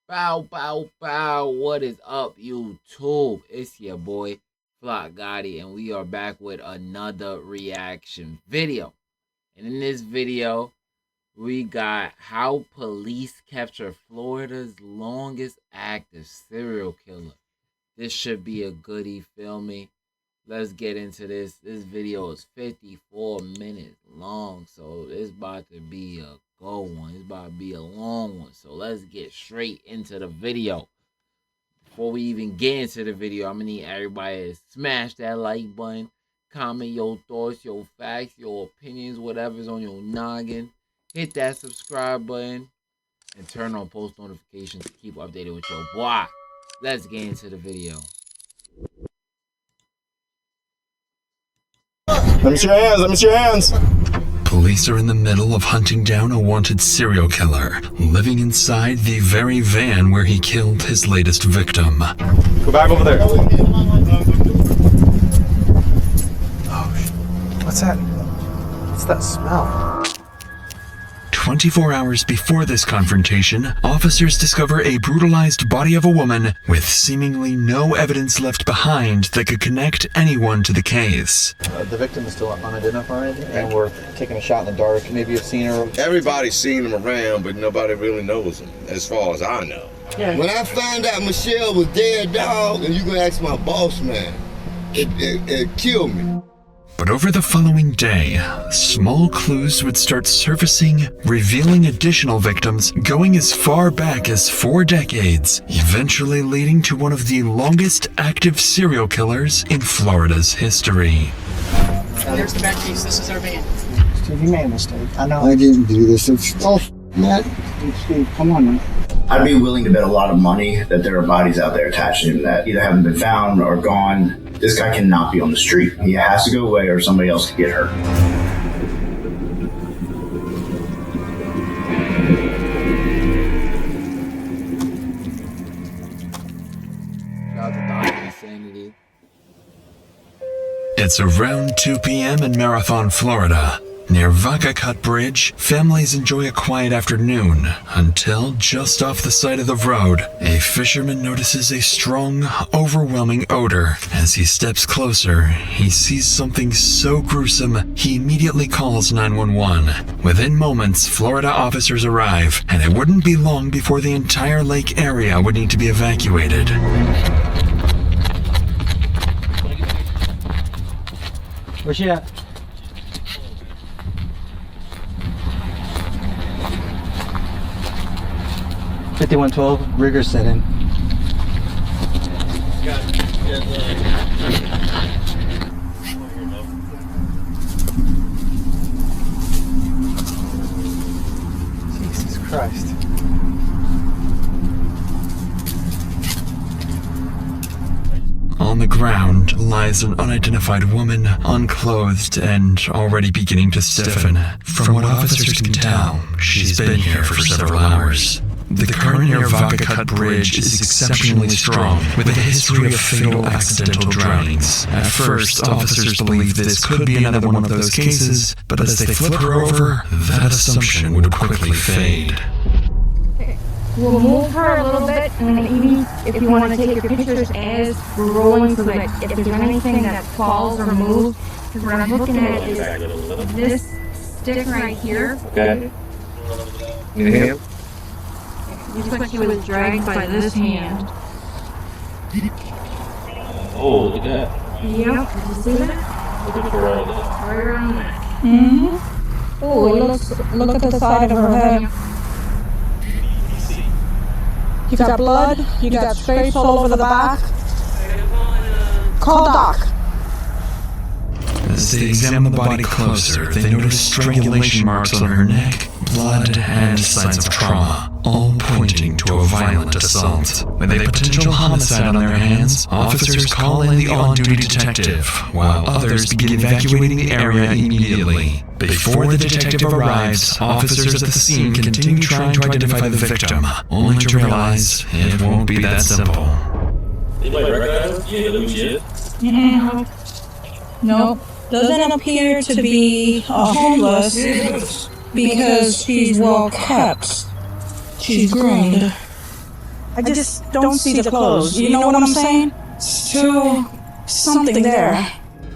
Bow, bow, bow. What is up, YouTube? It's your boy, Gotti, and we are back with another reaction video. And in this video, we got how police capture Florida's longest active serial killer. This should be a goodie, feel me? Let's get into this. This video is 54 minutes long, so it's about to be a go one. It's about to be a long one, so let's get straight into the video. Before we even get into the video, I'm gonna need everybody to smash that like button, comment your thoughts, your facts, your opinions, whatever's on your noggin. Hit that subscribe button and turn on post notifications to keep updated with your boy. Let's get into the video. Let me see your hands, let me see your hands. Police are in the middle of hunting down a wanted serial killer, living inside the very van where he killed his latest victim. Go back over there. Oh, what's that? What's that smell? 24 hours before this confrontation, officers discover a brutalized body of a woman with seemingly no evidence left behind that could connect anyone to the case. The victim is still unidentified, and we're taking a shot in the dark. Maybe you've seen her. Everybody's seen him around, but nobody really knows him, as far as I know. Yeah. When I found out Michelle was dead, dog, and you gonna ask my boss man, it killed me. But over the following day, small clues would start surfacing, revealing additional victims going as far back as 4 decades, eventually leading to one of the longest active serial killers in Florida's history. There's the back piece. This is our van. Steve, you made a mistake. I know. I didn't do this. Oh, Matt. Steve, come on, man. I'd be willing to bet a lot of money that there are bodies out there attached to him that either haven't been found or gone. This guy cannot be on the street. He has to go away or somebody else could get hurt. It's around 2 p.m. in Marathon, Florida. Near Vaca Cut Bridge, families enjoy a quiet afternoon until just off the side of the road, a fisherman notices a strong, overwhelming odor. As he steps closer, he sees something so gruesome, he immediately calls 911. Within moments, Florida officers arrive, and it wouldn't be long before the entire lake area would need to be evacuated. Where's she at? 5112, rigor set in. Jesus Christ. On the ground lies an unidentified woman, unclothed and already beginning to stiffen. From what officers can tell, she's been here for several hours. The current near Vaca Cut Bridge is exceptionally strong, with a history of fatal accidental drownings. At first, officers believed this could be another one of those cases, but as they flip her over, that assumption would quickly fade. We'll move her a little bit, and even if you want to take your pictures as we're rolling, so that if there's anything that falls or moves, because what I'm looking at is this stick right here. Okay. Yeah. Looks like he was dragged by this hand. Oh, look at that. Yep, did you see that? Look at her right there. Right around there. Mm-hmm. Oh, look at the side of her head. You got blood, you got scrapes all over the back. Call Doc. As they examine the body closer, they notice strangulation marks on her neck, blood, and signs of trauma, all pointing to a violent assault. With a potential homicide on their hands, officers call in the on-duty detective, while others begin evacuating the area immediately. Before the detective arrives, officers at the scene continue trying to identify the victim, only to realize it won't be that simple. Anybody recognize you? Legit? No. Nope. Doesn't appear to be homeless because she's well kept. She's groomed. I just don't see the clothes. You know what I'm saying? It's too something there.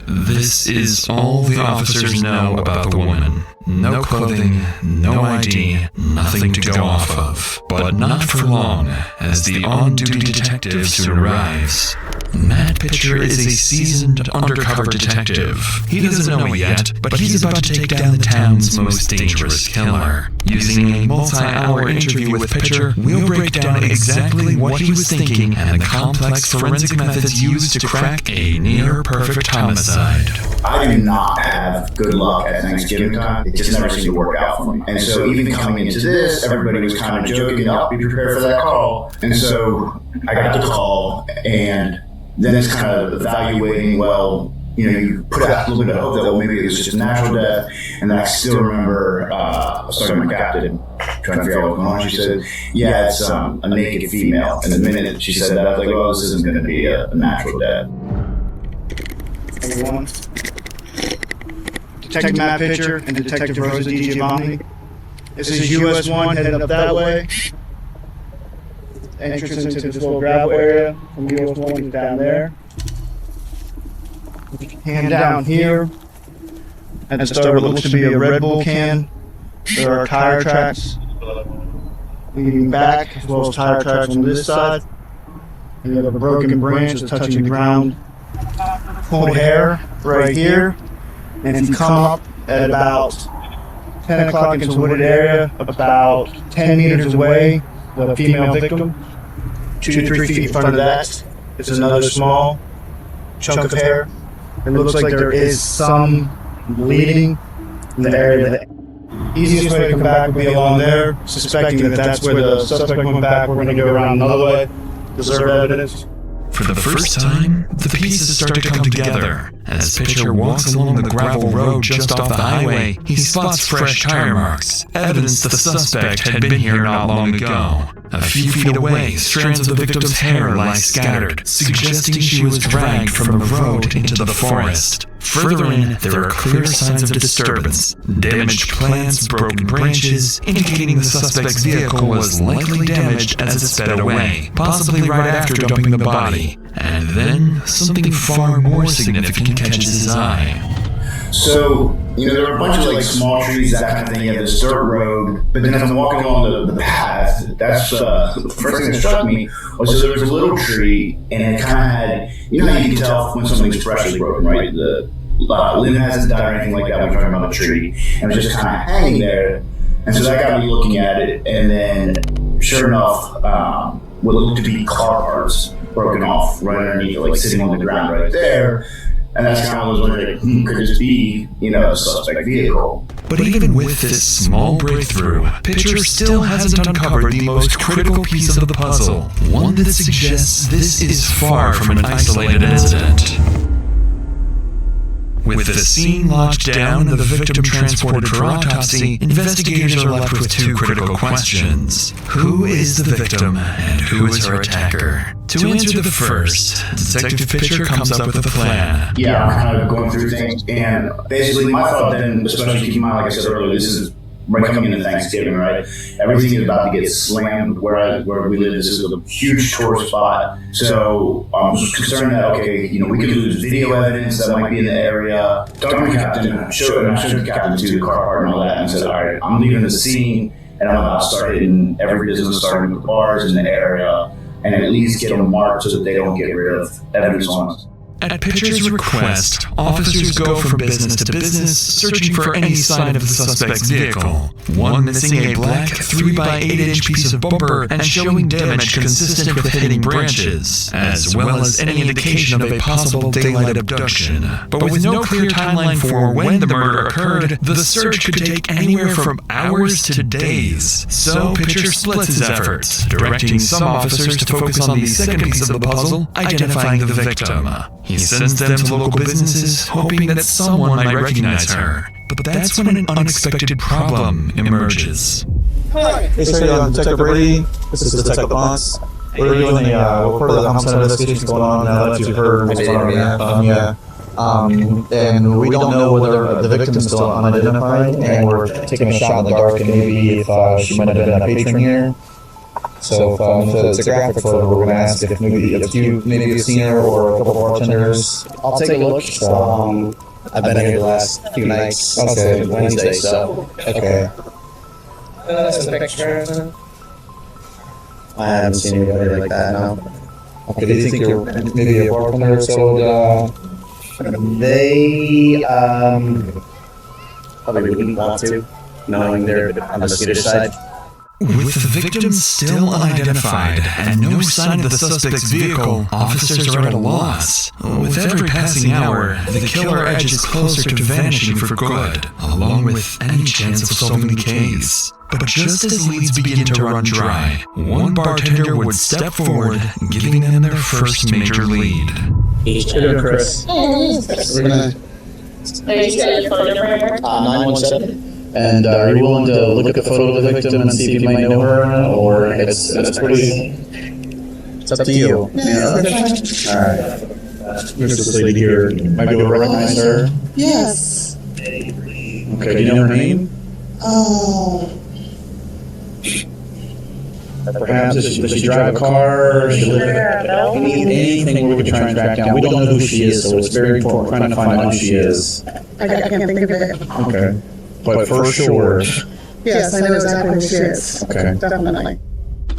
This is all the officers know about the woman. No clothing, no ID, nothing to go off of. But not for long, as the on-duty detective soon arrives. Matt Pitcher is a seasoned undercover detective. He doesn't know it yet, but he's about to take down the town's most dangerous killer. Using a multi-hour interview with Pitcher, we'll break down exactly what he was thinking and the complex forensic methods used to crack a near-perfect homicide. I do not have good luck at Thanksgiving time. It just never seemed to work out for me. And so even coming into this, everybody was kind of joking, "I'll be prepared for that call." And so I got the call, and then it's kind of evaluating, well, you know, you put out a little bit of hope that, well, maybe it was just a natural death. And then I still remember, I was talking to my captain, trying to figure out what was going on. She said, yeah, it's a naked female. And the minute she said that, I was like, well, this isn't going to be a natural death. Everyone. Detective Matt Pitcher and Detective Rosa Giovanni. This is US 1 headed up that way. Entrance into this little gravel area from US 1 is down there. Hand down here. At start what looks to be a Red Bull can. There are tire tracks leading back, as well as tire tracks on this side. And you have a broken branch that's touching the ground. Pulled hair right here. And if you come up at about 10 o'clock into a wooded area, about 10 meters away, the female victim, 2 to 3 feet in front of that is another small chunk of hair. It looks like there is some bleeding in the area. The easiest way to come back would be along there, suspecting that that's where the suspect went back. We're going to go around another way, preserve evidence. For the first time, the pieces start to come together. As Pitcher walks along the gravel road just off the highway, he spots fresh tire marks, evidence the suspect had been here not long ago. A few feet away, strands of the victim's hair lie scattered, suggesting she was dragged from the road into the forest. Further in, there are clear signs of disturbance, damaged plants, broken branches, indicating the suspect's vehicle was likely damaged as it sped away, possibly right after dumping the body. And then, something far more significant catches his eye. So, you know, there are a bunch of like small trees, that kind of thing. You have this dirt road, but then as I'm walking along the path, that's the first thing that struck me was there was a little tree, and it kind of had, you know how you can tell when something's freshly broken, right? The limb hasn't died or anything like that. We're talking about a tree, and it was just kind of hanging there, and so that got me looking at it, and then sure enough, what looked to be car parts broken off right underneath, like sitting on the ground right there. And that's kind of what I was wondering, could this be, you know, a suspect vehicle? But even with this small breakthrough, Pitcher still hasn't uncovered the most critical piece of the puzzle, one that suggests this is far from an isolated incident. With the scene locked down and the victim transported for autopsy, investigators are left with two critical questions. Who is the victim and who is her attacker? To answer the first, Detective Pitcher comes up with a plan. Yeah, I'm kind of going through things, and basically my thought then, especially keep in mind, like I said earlier, this is right coming into Thanksgiving, right? Everything is about to get slammed where we live. This is a huge tourist spot. So I'm concerned that, okay, you know, we could lose video evidence that might be in the area. Talking to the captain, I showed the captain to the car part and all that, and said, all right, I'm leaving the scene, and I'm about to start hitting every business, starting with the bars in the area, and at least get them marked so that they don't get rid of evidence on us. At Pitcher's request, officers go from business to business, searching for any sign of the suspect's vehicle. One missing a black 3x8-inch piece of bumper and showing damage consistent with hitting branches, as well as any indication of a possible daylight abduction. But with no clear timeline for when the murder occurred, the search could take anywhere from hours to days. So Pitcher splits his efforts, directing some officers to focus on the second piece of the puzzle, identifying the victim. He sends them to local businesses, hoping that someone might recognize her. But that's when an unexpected problem emerges. Hey, sir, Detective Brady. This is Detective Bonds. We're doing a report of the homicide investigation going on now that you've heard what's going on. And we don't know whether the victim's still unidentified, and we're taking a shot in the dark, and maybe if she might have been a patron here. So if it's a graphic photo, we're gonna ask if maybe a few, maybe you've seen her or a couple bartenders. I'll take a look. I've been here the last few nights. Okay. Wednesday, so. Okay. That's a picture. I haven't seen anybody like that, no. Okay, do you think you're maybe a bartender so They, probably wouldn't want to, knowing they're on the Swedish side. With the victim still unidentified and no sign of the suspect's vehicle, officers are at a loss. With every passing hour, the killer edges closer to vanishing for good, along with any chance of solving the case. But just as leads begin to run dry, one bartender would step forward, giving them their first major lead. Chris. We're gonna... Are you got your phone number? 917. And are you willing to look at the photo of the victim and see if you might know her, or it's pretty... It's up to you. Yeah, okay. Alright. There's this lady here. Might be able to recognize her. Yes. Okay, do you know her name? Oh. Perhaps does she drive a car? Does she live anything where we can try and track down? We don't know who she is, so it's very important trying to find out who she is. I can't think of it. Okay. But for sure. Yes, I know exactly who she is. Okay. Definitely.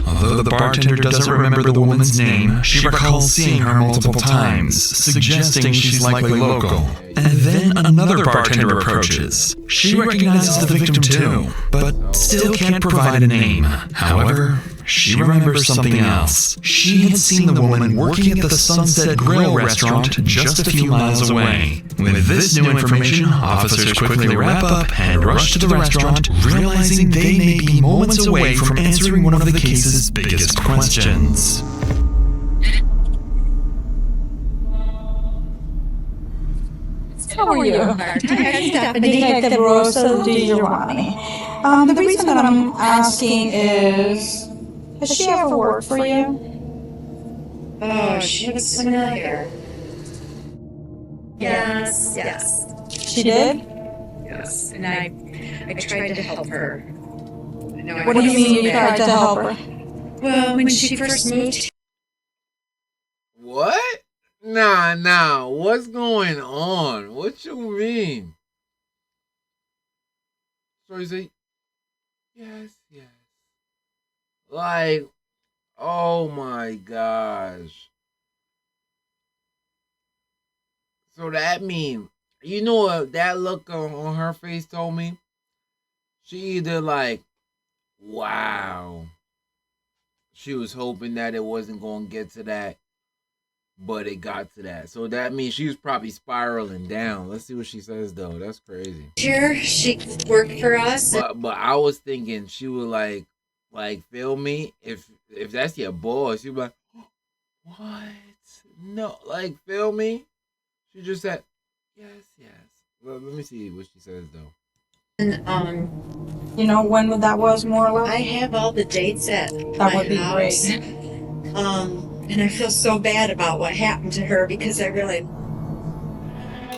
Although the bartender doesn't remember the woman's name, she recalls seeing her multiple times, suggesting she's likely local. And then another bartender approaches. She recognizes the victim too, but still can't provide a name. However, she remembers something else. She had seen the woman working at the Sunset Grill restaurant just a few miles away. With this new information, officers quickly wrap up and rush to the restaurant, realizing they may be moments away from answering one of the case's biggest questions. How are you? Detective Rosa Di Giovanni. The reason that I'm asking is, has she ever worked for you? Oh, she looks familiar. Yes. She did? Yes, and I tried to help her. What do you mean you tried to help her? Well, when she first moved. What? Nah, what's going on? What you mean? So you say, yes. Like, oh my gosh. So that mean, you know what that look on her face told me? She either like, wow. She was hoping that it wasn't going to get to that, but it got to that. So that means she was probably spiraling down. Let's see what she says though. That's crazy. Here, she worked for us. But I was thinking she would like feel me. If that's your boss, you'd be like, what? No, like feel me. She just said, yes. Well, let me see what she says though. And You know when that was, more or less? I have all the dates at That would be house. great. And I feel so bad about what happened to her because I really.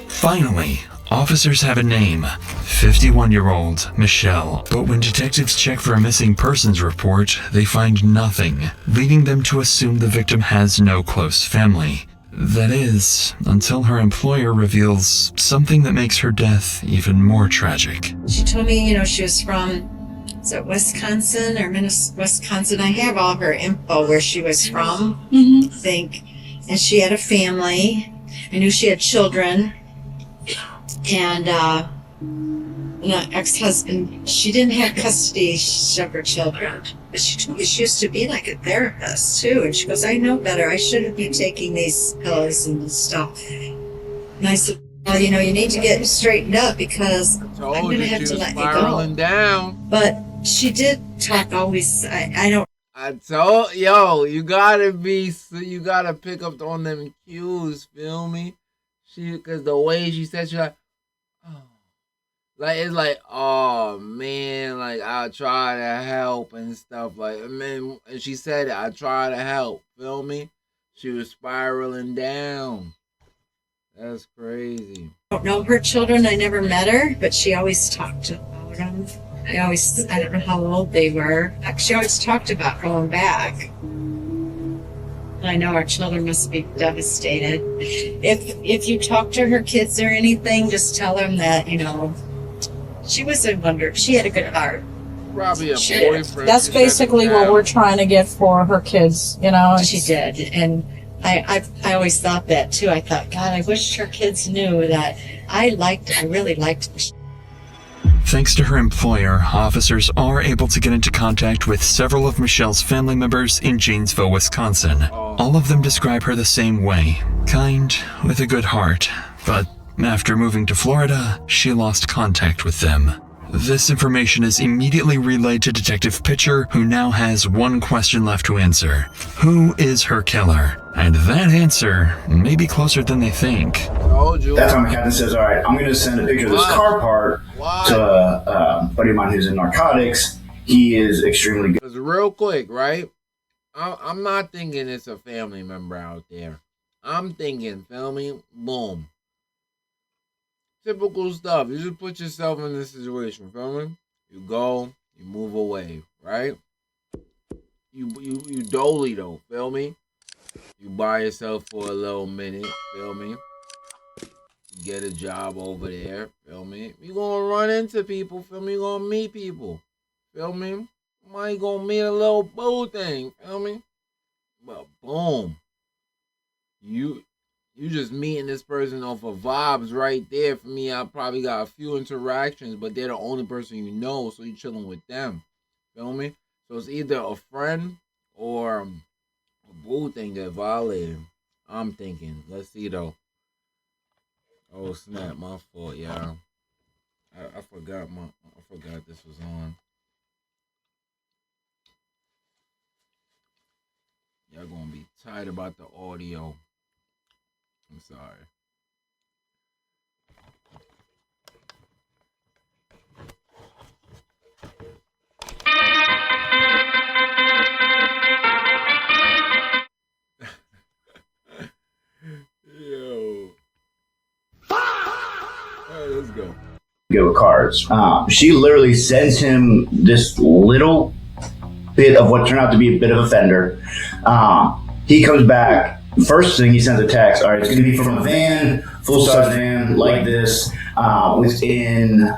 Finally, officers have a name, 51-year-old Michelle. But when detectives check for a missing persons report, they find nothing, leading them to assume the victim has no close family. That is, until her employer reveals something that makes her death even more tragic. She told me, she was from, is it Wisconsin or Wisconsin? I have all her info where she was from, I think. And she had a family. I knew she had children. And, ex-husband, she didn't have custody of her children. But she told me she used to be like a therapist, too. And she goes, I know better. I shouldn't be taking these pills and stuff. And I said, well, you need to get straightened up because I'm going to have to let you go. Down. But she did talk always. I don't. I told you gotta pick up on them cues. Feel me? Because the way she said, she's like, oh, like it's like, oh man, like I try to help and stuff. Like, and she said it. I try to help. Feel me? She was spiraling down. That's crazy. I don't know her children. I never met her, but she always talked to all of them. I don't know how old they were. She always talked about going back. I know our children must be devastated. If you talk to her kids or anything, just tell them that, she was a wonder. She had a good heart. Probably a boyfriend. That's basically what we're trying to get for her kids, She did. And I always thought that too. I thought, God, I wish her kids knew that I really liked Michelle. Thanks to her employer, officers are able to get into contact with several of Michelle's family members in Janesville, Wisconsin. All of them describe her the same way, kind, with a good heart. But after moving to Florida, she lost contact with them. This information is immediately relayed to Detective Pitcher, who now has one question left to answer. Who is her killer? And that answer may be closer than they think. That's when the captain says, all right, I'm going to send a picture of this car part to a buddy of mine who's in narcotics. He is extremely good. Because real quick, right? I'm not thinking it's a family member out there. I'm thinking, feel me? Boom. Typical stuff. You just put yourself in this situation, feel me? You go, you move away, right? You dolly though, feel me? You buy yourself for a little minute, feel me? You get a job over there, feel me? You gonna run into people, feel me? You gonna meet people, feel me? Might gonna meet a little boo thing, feel me? But boom. You just meeting this person off of vibes right there. For me, I probably got a few interactions, but they're the only person you know, so you chilling with them. Feel me? So it's either a friend or a boo thing that violated. I'm thinking. Let's see though. Oh snap, my fault, y'all. I forgot this was on. Y'all gonna be tight about the audio. I'm sorry. Yo. Alright, let's go. Go with cards. She literally sends him this little bit of what turned out to be a bit of a fender. He comes back. First thing he sends a text. All right, it's going to be from a van, full-size van like this. Within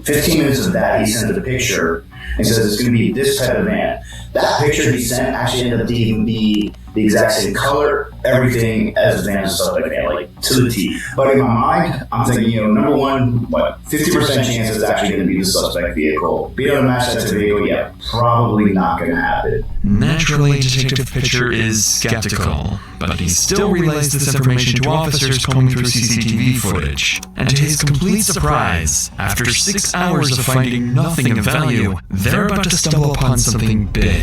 15 minutes of that, he sends a picture and says it's going to be this type of van. That picture he sent actually ended up being the exact same color, everything as the van is suspect van, like to the T. But in my mind, I'm thinking, number one, 50% chance it's actually going to be the suspect vehicle. Being able to match that to the vehicle, yeah, probably not going to happen. Naturally, Detective Pitcher is skeptical, but he still relays this information to officers combing through CCTV footage. And to his complete surprise, after 6 hours of finding nothing of value, they're about to stumble upon something big.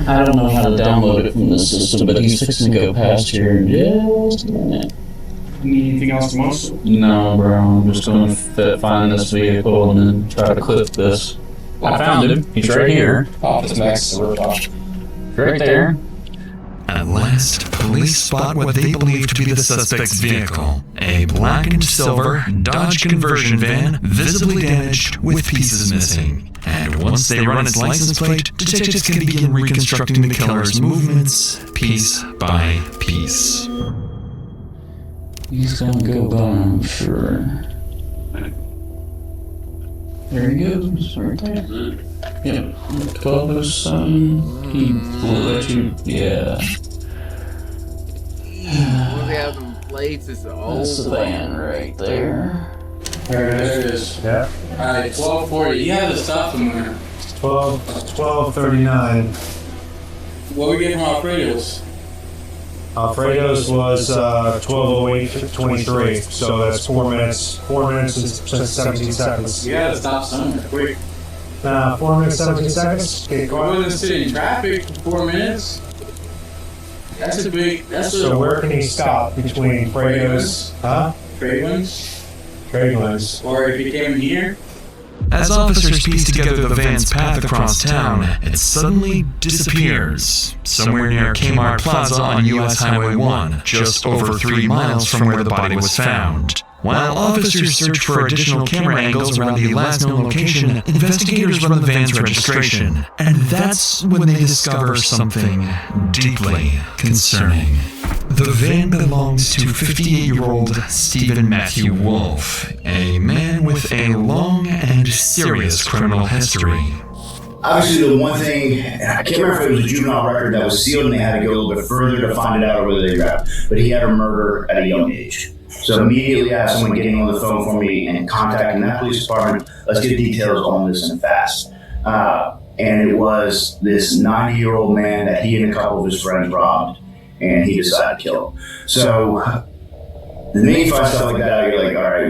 I don't know how to download it from the system, but he's fixing to go past here in just a minute. Need anything else from us? No, bro. I'm just going to find this vehicle and then try to clip this. I found him. He's right here. Oh, this next is right there. At last, police spot what they believe to be the suspect's vehicle. A black and silver Dodge conversion van, visibly damaged with pieces missing. And once they run its license plate, detectives can begin reconstructing the killer's movements, piece by piece. He's gonna go by, I'm sure. There he goes, right there. Yep, 1207. He will let you, yeah. When they have them plates, it's an old That's the van right there. There it is. Yeah. Alright, 1240. You had to stop somewhere. 12:39. What we get from Alfredo's? Alfredo's was 12:08:23. So that's 4 minutes. 4 minutes and 17 seconds. You had to stop somewhere quick. 4 minutes 17 seconds. Okay, I wasn't sitting in traffic for 4 minutes. That's a big. So where can he stop between Fredo's? Huh? Tradelands. Or if he came in here. As officers piece together the van's path across town, it suddenly disappears, somewhere near Kmart Plaza on US Highway 1, just over 3 miles from where the body was found. While officers search for additional camera angles around the last known location, investigators run the van's registration. And that's when they discover something deeply concerning. The van belongs to 58-year-old Stephen Matthew Wolf, a man with a long and serious criminal history. Obviously, the one thing, I can't remember if it was a juvenile record that was sealed and they had to go a little bit further to find it out whether they grabbed, but he had a murder at a young age. So immediately I had someone getting on the phone for me and contacting that police department. Let's get details on this and fast. And it was this 90-year-old man that he and a couple of his friends robbed, and he decided to kill him. So the minute you find stuff like that, you're like, all right,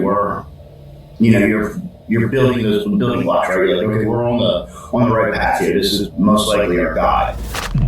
you're building those building blocks, right? You're like, okay, we're on the right path here. This is most likely our guy.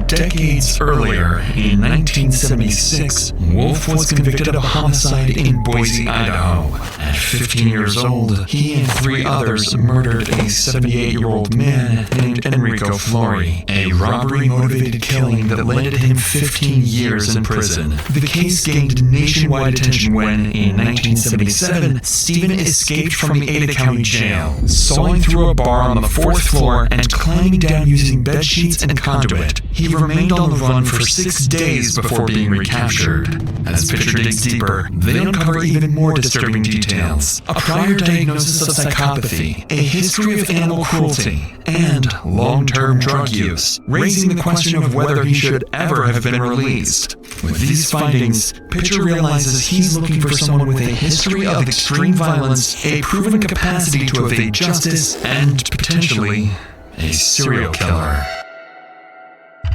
Decades earlier, in 1976, Wolf was convicted of homicide in Boise, Idaho. At 15 years old, he and 3 others murdered a 78-year-old man named Enrico Flori, a robbery-motivated killing that landed him 15 years in prison. The case gained nationwide attention when, in 1977, Stephen escaped from the Ada County Jail, sawing through a bar on the 4th floor and climbing down using bed sheets and conduit. He remained on the run for 6 days before being recaptured. As Picture digs deeper, they uncover even more disturbing details. A prior diagnosis of psychopathy, a history of animal cruelty, and long-term drug use, raising the question of whether he should ever have been released. With these findings, Picture realizes he's looking for someone with a history of extreme violence, a proven capacity to evade justice, and potentially a serial killer.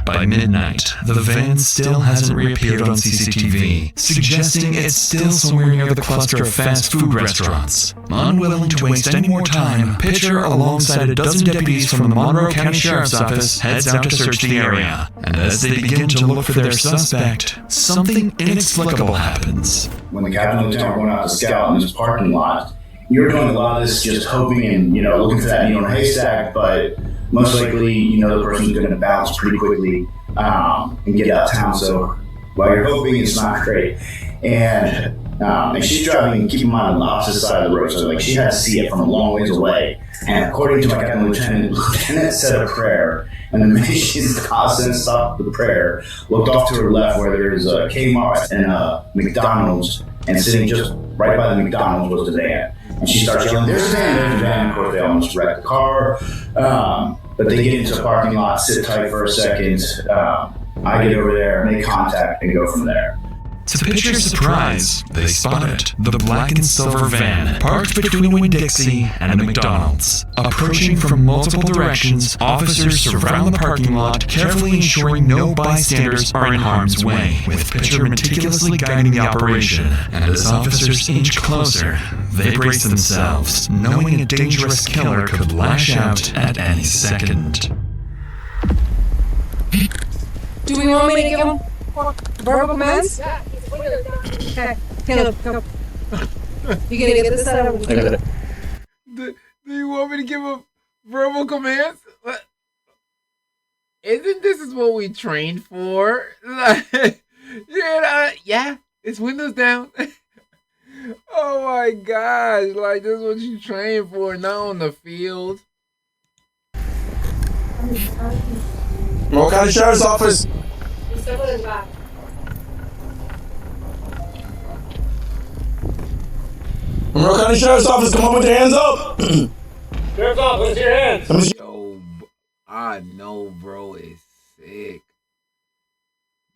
By midnight, the van still hasn't reappeared on CCTV, suggesting it's still somewhere near the cluster of fast food restaurants. Unwilling to waste any more time, Picture, alongside a dozen deputies from the Monroe County Sheriff's Office, heads out to search the area. And as they begin to look for their suspect, something inexplicable happens. When the captain and lieutenant were going out to scout in this parking lot, you're doing a lot of this just hoping and, looking for that needle in a haystack, but most likely, the person's going to bounce pretty quickly and get out of town. So while you're hoping, it's not great. And she's driving, keep in mind, on the opposite side of the road. So she had to see it from a long ways away. And according to my captain and lieutenant said a prayer. And the minute she's constant stopped the prayer, looked off to her left where there's a Kmart and a McDonald's, and sitting just right by the McDonald's was the van. And she starts yelling, there's the van, there's the van. Of course, they almost wrecked the car. But they get into the parking lot, sit tight for a second. I get over there, make contact, and go from there. To Picture's surprise, they spot it. The black and silver van, parked between a Winn-Dixie and a McDonald's. Approaching from multiple directions, officers surround the parking lot, carefully ensuring no bystanders are in harm's way, with Picture meticulously guiding the operation. And as officers inch closer, they brace themselves, knowing a dangerous killer could lash out at any second. Do we want me to give him verbal commands? Okay, Caleb, go. You gonna get this out of I got it. Do you want me to give him verbal commands? Isn't this what we trained for? Yeah, it's windows down. Oh my gosh, this is what you train for, not on the field. Monroe County Sheriff's Office. Monroe County Sheriff's Office, come on with your hands up! Sheriff's Office, let's your hands! Yo, I know bro is sick.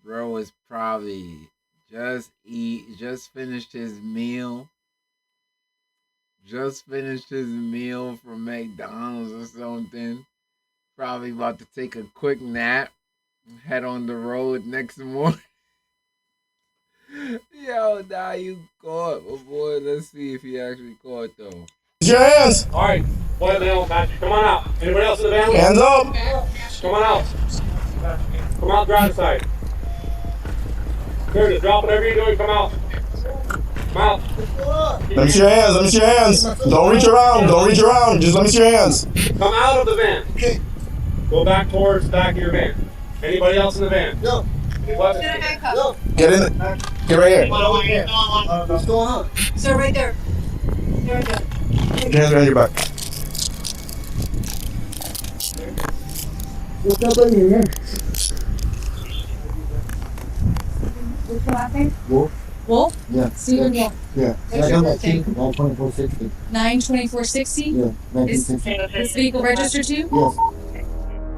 Bro is probably just finished his meal. Just finished his meal from McDonald's or something. Probably about to take a quick nap. Head on the road next morning. Yo, nah, you caught, my boy. Let's see if he actually caught, though. Your hands! Alright, boy, come on out. Anybody else in the van? Hands up! Come on out. Come out, drive side. Curtis, drop whatever you're doing, come out. Come out. Let me see your hands, let me see your hands. Don't reach around, just let me see your hands. Come out of the van. Okay. Go back towards the back of your van. Anybody else in the van? No. Get in. Get right here. What's going on? So right there. There we go. Get hands behind your back. What's up in here? What's the last name? Wolf? Wolf? Yeah. Stephen Wolf. Yeah. What's your birthday? 9/24/60. 9/24/60? Yeah. Is 1960. this vehicle registered to? Yes.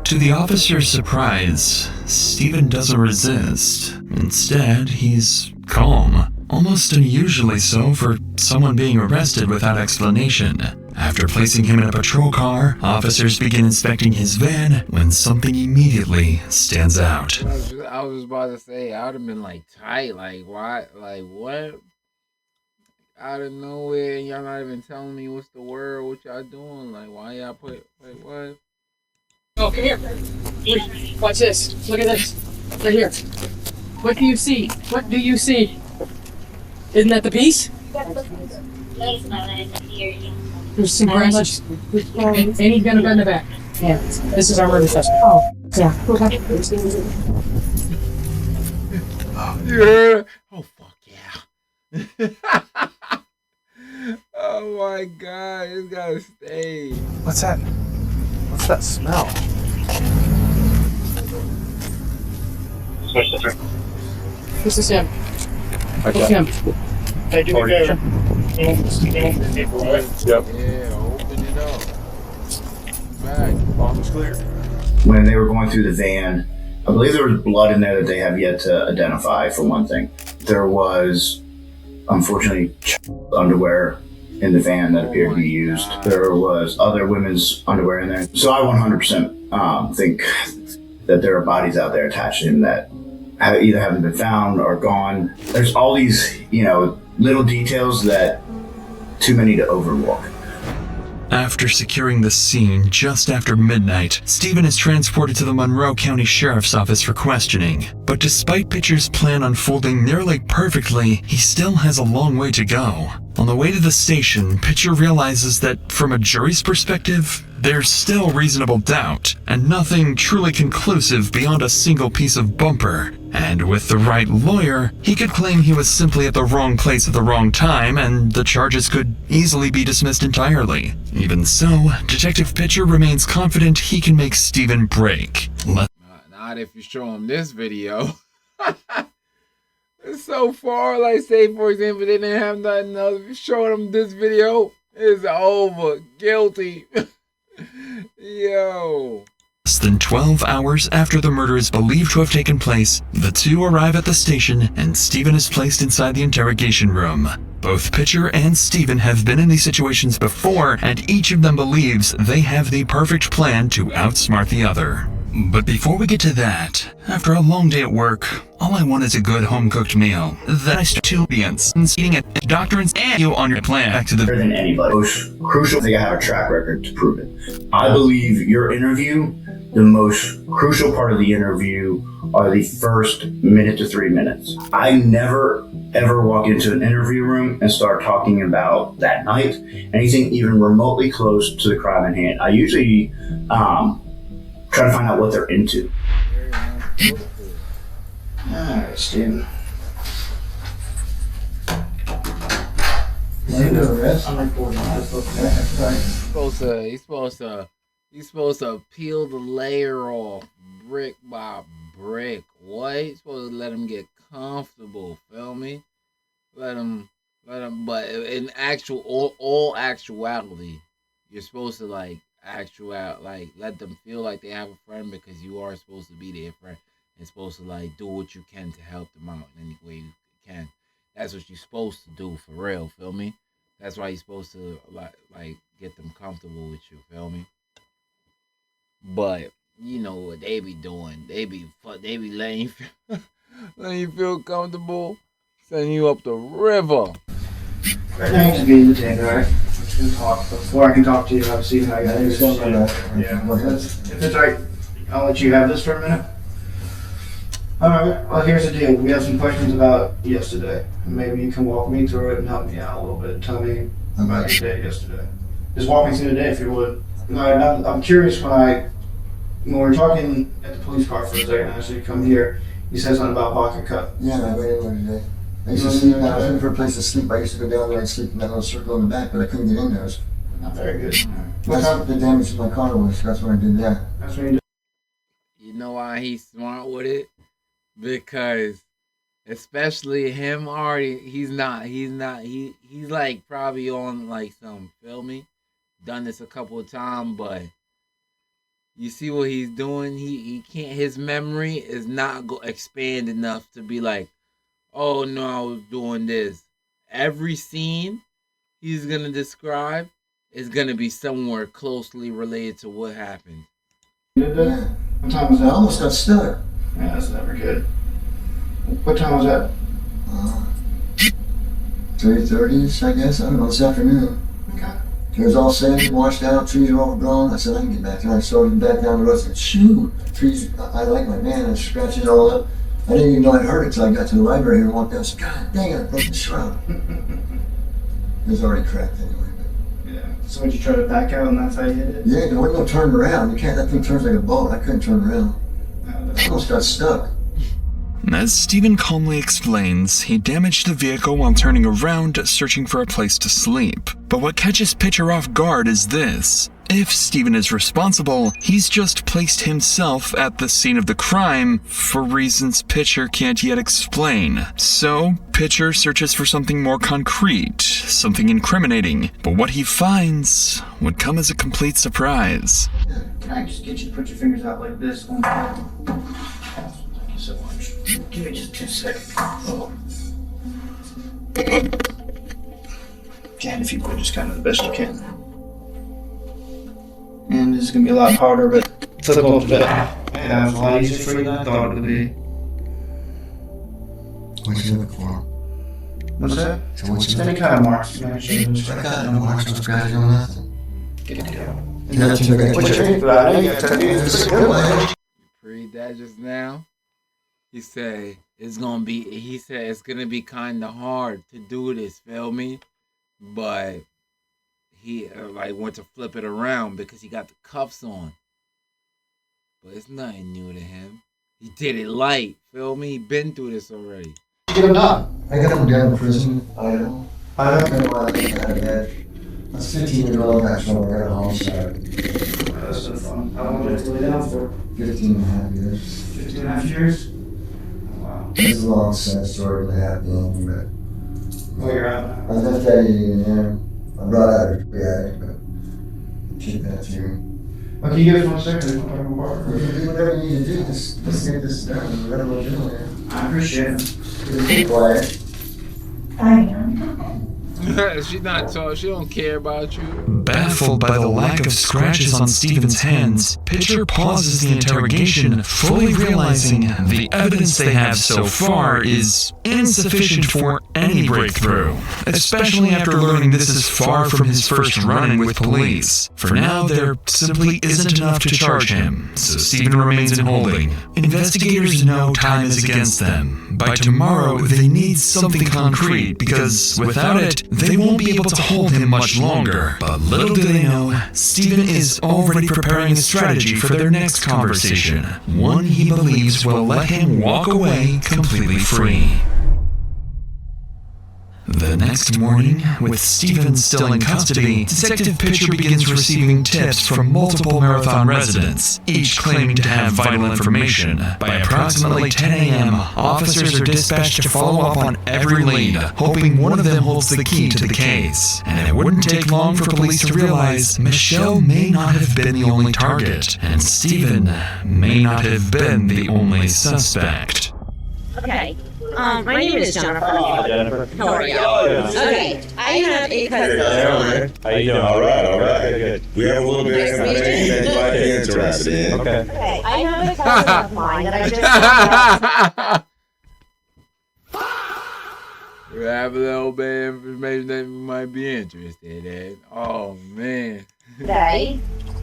To the officer's surprise, Stephen doesn't resist. Instead, he's calm. Almost unusually so for someone being arrested without explanation. After placing him in a patrol car, officers begin inspecting his van when something immediately stands out. I was about to say, I would have been like tight, like why, like what? Out of nowhere, and y'all not even telling me what's the word, what y'all doing, like why y'all put, like what? Oh, come here. Watch this. Look at this. Right here. What do you see? What do you see? Isn't that the piece? There's some branches. And he's gonna go in the back. Yeah. This is our murder suspect. Oh, yeah. You heard? Oh fuck yeah! Oh my god, it's gotta stay. What's that? What's that smell? This is him. Okay. It's him. Hey, do me a favor. Yep. Yeah, open it up. Back. Bomb's clear. When they were going through the van, I believe there was blood in there that they have yet to identify, for one thing. There was, unfortunately, underwear in the van that appeared to be used. There was other women's underwear in there. So I 100% think that there are bodies out there attached to him that either haven't been found or gone. There's all these, little details that too many to overlook. After securing the scene just after midnight, Stephen is transported to the Monroe County Sheriff's Office for questioning. But despite Pitcher's plan unfolding nearly perfectly, he still has a long way to go. On the way to the station, Pitcher realizes that from a jury's perspective, there's still reasonable doubt, and nothing truly conclusive beyond a single piece of bumper. And with the right lawyer, he could claim he was simply at the wrong place at the wrong time, and the charges could easily be dismissed entirely. Even so, Detective Pitcher remains confident he can make Stephen break. Not if you show him this video. It's so far, like say for example, they didn't have nothing else. If you show them this video, it's over. Guilty. Yo. Less than 12 hours after the murder is believed to have taken place, the two arrive at the station and Stephen is placed inside the interrogation room. Both Pitcher and Stephen have been in these situations before, and each of them believes they have the perfect plan to outsmart the other. But before we get to that, after a long day at work, all I want is a good home-cooked meal. That I start to be eating at doctrines and you on your plan back to the... Better than anybody. Most crucial thing, I have a track record to prove it. I believe your interview, the most crucial part of the interview are the first minute to 3 minutes. I never ever walk into an interview room and start talking about that night, anything even remotely close to the crime in hand. I usually try to find out what they're into. Alright, Steven. He's supposed to peel the layer off brick by brick. What? He's supposed to let him get comfortable. Feel me? Let him. But in all actuality, you're supposed to let them feel like they have a friend, because you are supposed to be their friend and supposed to do what you can to help them out in any way you can. That's what you're supposed to do, for real. Feel me? That's why you're supposed to like get them comfortable with you. Feel me? But you know what they be doing? They be letting you feel comfortable, sending you up the river. Right now, you just be detained, alright? Before I can talk to you, I've seen how you guys do that. If it's right, I'll let you have this for a minute. Alright, well, here's the deal. We have some questions about yesterday. Maybe you can walk me through it and help me out a little bit. Tell me about your day yesterday. Just walk me through the day if you would. Alright, I'm curious when we were talking at the police car for a second, I said you come here, you said something about vodka cup. Yeah, I read it today. I used to sleep. I was looking for a place to sleep. I used to go down there and sleep in that little circle in the back, but I couldn't get in there. Not very good. That's what the damage to my car was. That's when I did that. That's what you do. You know why he's smart with it? Because especially him already, he's like probably on like some, feel me? Done this a couple of times, but you see what he's doing? He can't, his memory is not expand enough to be like, oh no, I was doing this. Every scene he's gonna describe is gonna be somewhere closely related to what happened. Yeah. What time was that? I almost got stuck. Yeah, that's never good. What time was that? 3:30ish, I guess. I don't know, this afternoon. Okay. It was all sandy, washed out, trees were overgrown. I said, I can get back there. I started back down the road. I said, shoot, trees, I like my man. I scratched it all up. I didn't even know I'd heard it until I got to the library here and walked out. I said, God dang it, I broke the shroud. It was already cracked anyway. Yeah. So would you try to back out and that's how you hit it? Yeah, there wasn't no turning around. You can't, that thing turns like a boat. I couldn't turn around. I almost got stuck. As Stephen calmly explains, he damaged the vehicle while turning around, searching for a place to sleep. But what catches Pitcher off guard is this. If Stephen is responsible, he's just placed himself at the scene of the crime for reasons Pitcher can't yet explain. So, Pitcher searches for something more concrete, something incriminating. But what he finds would come as a complete surprise. Can I just get you to put your fingers out like this? Thank you so much. Give me just 2 seconds. Oh. Jan, if you could, just kind of the best you can. And this is going to be a lot harder, but flip off the back. Yeah, that was a lot easier for you than I thought it would be. What you look for? What's that? So what's Just any kind of marks. I got no marks, no scratches, no nothing. Get it together. You got to Put your finger out. I know you got tattoos. Read that just now. He said it's gonna be kind of hard to do this, feel me? But he like went to flip it around because he got the cuffs on. But it's nothing new to him. He did it light, feel me? He been through this already. Get him done. I got him down in prison. I don't know why I had a badge. I was 15 years old, actually, I got a homicide. That's so fun. How long did you lay down for? 15 and a half years. 15 and a half years? Wow. It's a long, sad story to happy ending, but Oh, you're out now. I was left that in there. I brought out a react, but keep that to me. Okay, you give us 1 second. We'll talk about You can do whatever you need to do. Just get this done. Whatever we're doing here. I appreciate it. Be quiet. I am. She's not talking. She don't care about you. Baffled by the lack of scratches on Stephen's hands, Pitcher pauses the interrogation, fully realizing the evidence they have so far is insufficient for any breakthrough, especially after learning this is far from his first run-in with police. For now, there simply isn't enough to charge him, so Stephen remains in holding. Investigators know time is against them. By tomorrow, they need something concrete, because without it, they won't be able to hold him much longer. But little do they know, Stephen is already preparing a strategy for their next conversation, one he believes will let him walk away completely free. The next morning, with Stephen still in custody, Detective Pitcher begins receiving tips from multiple Marathon residents, each claiming to have vital information. By approximately 10 a.m., officers are dispatched to follow up on every lead, hoping one of them holds the key to the case. And it wouldn't take long for police to realize Michelle may not have been the only target, and Stephen may not have been the only suspect. Okay. My name is Jennifer. Hi, Jennifer. How are you? Okay. I have a cousin. How you doing? All right. Good. We have a little bit of information that you might be interested in. Okay. I have a cousin of mine that I just We have a little bit of information that you might be interested in. Oh man. today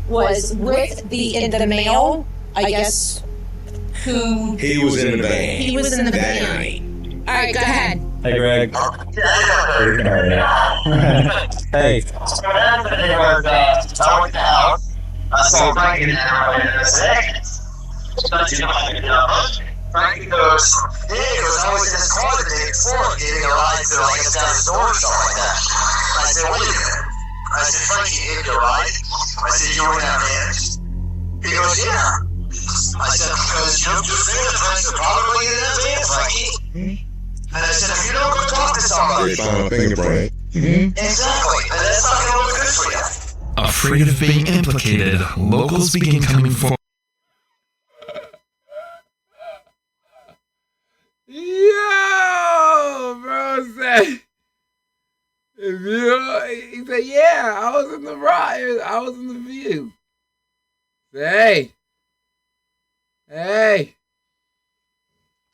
was with in the mail, I guess, who... He was in the band. He was in the that band. night. All right, go ahead. Hey, Greg. Hey. What happened was I went to the house. I saw Frankie in there in a second. But you know, Frankie goes, Yeah, because I was in his car the day before getting a ride to like his guy's store or something like that. I said, wait a minute. I said, Frankie, you gave me a ride? I said, you were in that van? He goes, yeah. I said, because your fingerprints are probably in that van, Frankie. And I said, if you don't go talk to somebody. Found a fingerprint. Exactly. And that's not going to look good for you. Afraid of being implicated, locals began coming forward. Yo, bro said, if you, he said, yeah, I was in the ride, I was in the view. Say, hey,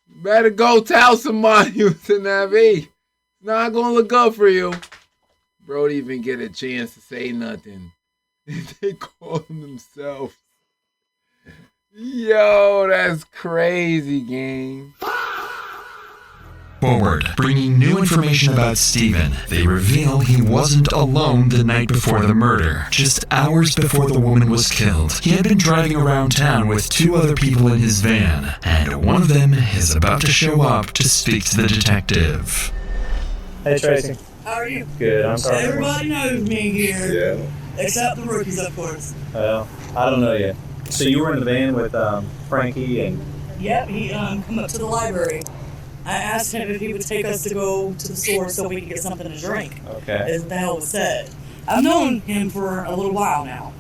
you better go tell somebody you was in that V. It's not gonna look up for you. Bro didn't even get a chance to say nothing. They called him themselves. Yo, that's crazy, gang. Forward, bringing new information about Steven. They reveal he wasn't alone the night before the murder. Just hours before the woman was killed, he had been driving around town with 2 other people in his van, and one of them is about to show up to speak to the detective. Hey, Tracy. How are you? Good, I'm sorry. Everybody knows me here. Yeah. Except the rookies, of course. Well, I don't know yet. So you were in the van with Frankie and... Yep, he come up to the library. I asked him if he would take us to go to the store so we could get something to drink. Okay. As the hell was said. I've known him for a little while now.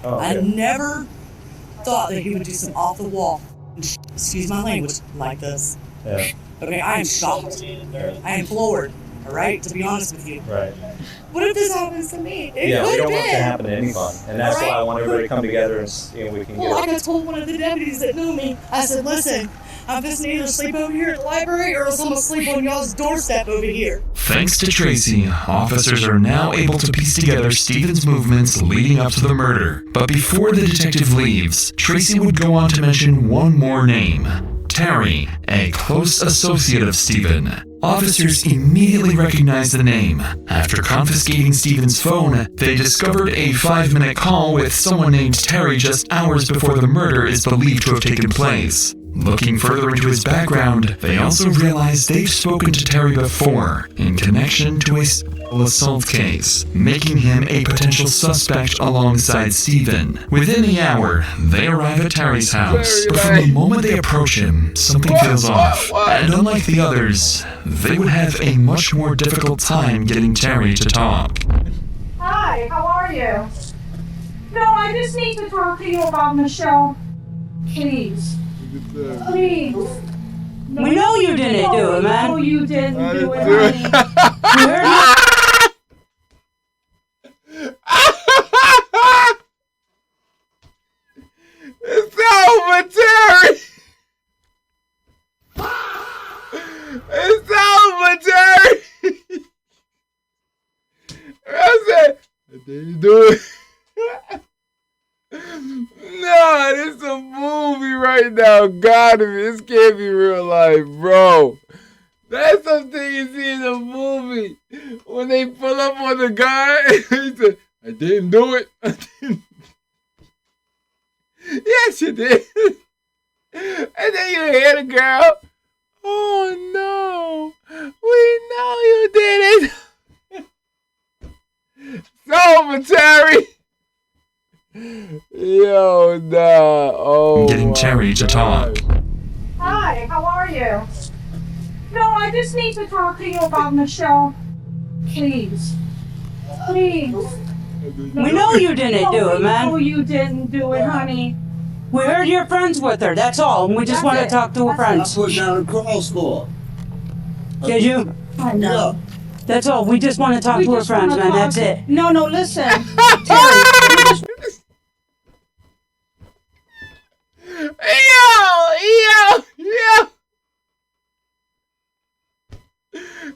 Oh, okay. I never thought that he would do some off the wall, excuse my language, like this. Yeah. Okay, I am shocked. I am floored, all right, to be honest with you. Right. What if this happens to me? It Yeah, we could don't want it to have happen to anyone. And that's why I want everybody to come together and we can Well, like get I told one of the deputies that knew me, I said, listen, I'm just gonna either sleep over here at the library or else I'm gonna sleep on y'all's doorstep over here. Thanks to Tracy, officers are now able to piece together Steven's movements leading up to the murder. But before the detective leaves, Tracy would go on to mention one more name. Terry, a close associate of Steven. Officers immediately recognized the name. After confiscating Steven's phone, they discovered a 5-minute call with someone named Terry just hours before the murder is believed to have taken place. Looking further into his background, they also realized they've spoken to Terry before in connection to a sexual assault case, making him a potential suspect alongside Steven. Within the hour, they arrive at Terry's house, but from the moment they approach him, something feels off. And unlike the others, they would have a much more difficult time getting Terry to talk. Hi, how are you? No, I just need to talk to you about Michelle. Please. Please. We know you didn't do it, man. No, you didn't do it, honey. It's over, Terry! It's over, Terry! I said, I didn't do it. Nah, this is a movie right now. Gotta be. This can't be real life, bro. That's something you see in a movie. When they pull up on the guy, he said, I didn't do it. I didn't. Yes, you did. And then you hear the girl, oh no, we know you did it. It's over, Terry. Yo, nah. Oh, getting Terry to talk. Hi, how are you? No, I just need to talk to you about Michelle. Please. Please. We know you didn't do it, man. No, you didn't do it, honey. We heard you're friends with her, that's all. And we just want to talk to her friends. I put down a crawl score. Did you? No. That's all. We just want to talk to her friends, man. That's it. No, listen. Terry, Yo.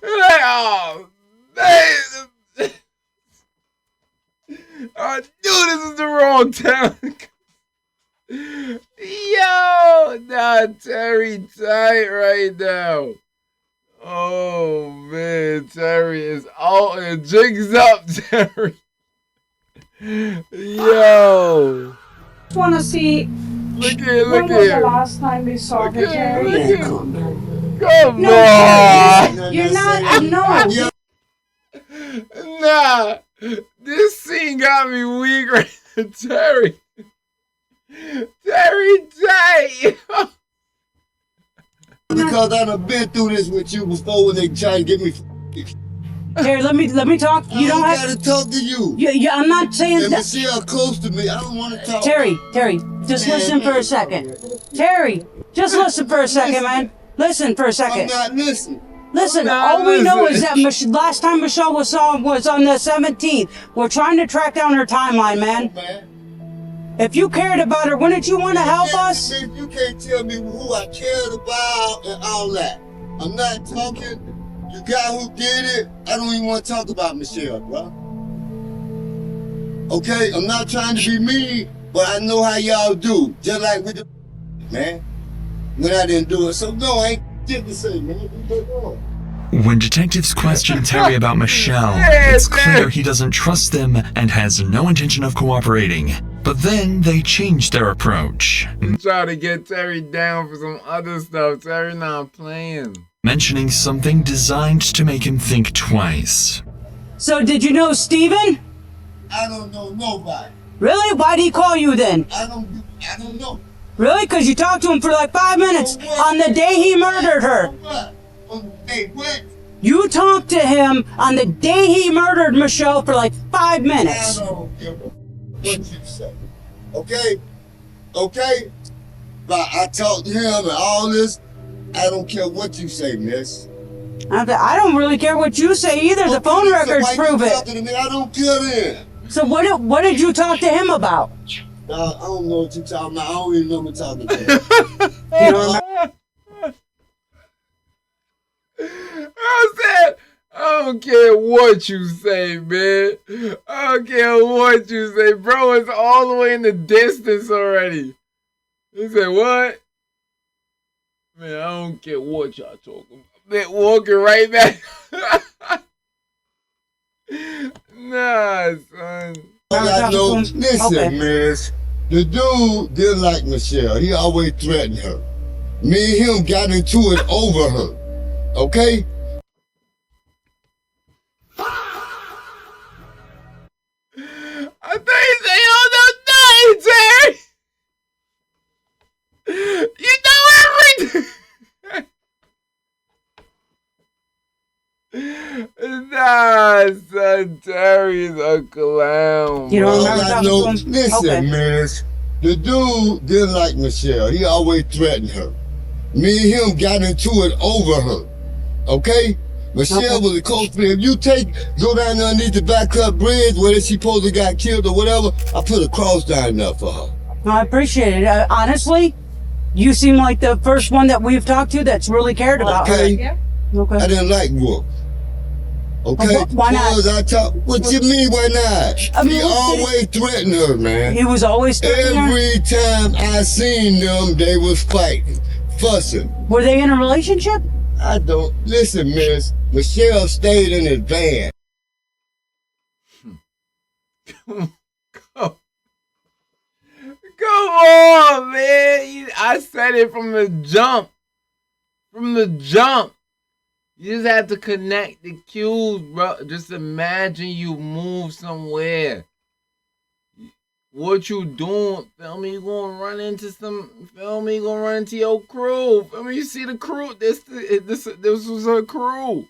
Like, oh, man. I knew this was the wrong town. Yo, nah, Terry tight right now. Oh, man, Terry is all and jigs up, Terry. Yo. just want to see. Look here. When was the last time we saw her, Terry? Come No, on. Terry, you're not. No. Nah, this scene got me weak right now. Terry J. Because I done been through this with you before when they try to get me. Terry, let me talk. You don't have to talk to you. I'm not saying And that. Michelle close to me. I don't want to talk. Terry, just listen for a second. Terry, just listen for a second, man. Listen for a second. I'm not listening. Listen, all we know is that last time Michelle was on the 17th. We're trying to track down her timeline, man. If you cared about her, wouldn't you want to help us? You can't tell me who I cared about and all that. I'm not talking. The guy who did it, I don't even want to talk about Michelle, bro. Okay, I'm not trying to be mean, but I know how y'all do. Just like with the man, when I didn't do it. So no, I ain't shit to say, man. When detectives question Terry about Michelle, it's clear he doesn't trust them and has no intention of cooperating. But then they change their approach. Try to get Terry down for some other stuff. Terry not playing. Mentioning something designed to make him think twice. So did you know Steven? I don't know nobody. Really? Why did he call you then? I don't know. Really? Because you talked to him for like 5 minutes on the day he murdered her. Hey, what? You talked to him on the day he murdered Michelle for like 5 minutes. I don't give a what you say. Okay? Okay? But I talked to him and all this. I don't care what you say, miss. I don't really care what you say either. The phone records prove it. To me? I don't care then. So what did you talk to him about? I don't know what you're talking about. I don't even know what you're talking about. You don't remember? I said, I don't care what you say, man. I don't care what you say. Bro, it's all the way in the distance already. He said, what? Man, I don't care what y'all talking about. Man, walking right back. Nah, son. I know, listen, miss. The dude didn't like Michelle. He always threatened her. Me and him got into it over her. Okay? I thought you said you don't know nothing, Terry. You know everything. Nah, son, Terry's a clown. You don't All remember I know, talking to him? listen, Okay. miss. The dude didn't like Michelle. He always threatened her. Me and him got into it over her. Okay? Michelle was a close friend. If you go down there underneath the Backcut Bridge where she supposed to got killed or whatever, I put a cross down there for her. I appreciate it. Honestly, you seem like the first one that we've talked to that's really cared about her. Okay? Okay. I didn't like Wolf. Okay? Why not? What you mean, why not? He always threatened her, man. He was always threatening her? Every time I seen them, they was fighting, fussing. Were they in a relationship? I don't. Listen, miss. Michelle stayed in his van. Come on, man. I said it from the jump. From the jump. You just have to connect the cues, bro. Just imagine you move somewhere. What you doing? Feel me? You gonna run into some? Feel me? You gonna run into your crew? Feel me? You see the crew? This was her crew.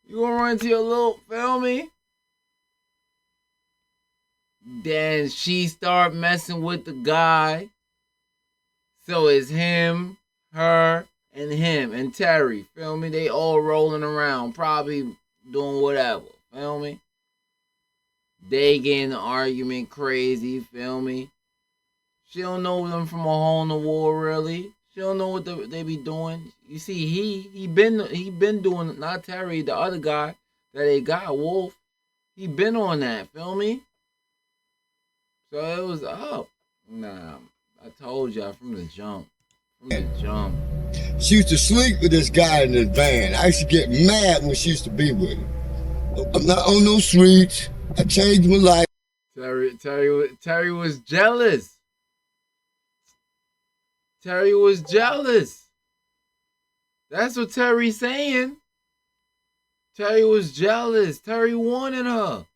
You gonna run into your little? Feel me? Then she start messing with the guy. So it's him, her, and him and Terry. Feel me? They all rolling around, probably doing whatever. Feel me? They getting the argument crazy. Feel me? She don't know them from a hole in the wall, really. She don't know what they be doing. You see, he been doing, not Terry, the other guy that they got, Wolf. He been on that. Feel me? So it was up. Nah, I told y'all from the jump. From the jump. She used to sleep with this guy in his van. I used to get mad when she used to be with him. I'm not on no streets. I changed my life. Terry was jealous. Terry was jealous That's what Terry's saying. Terry was jealous. Terry wanted her.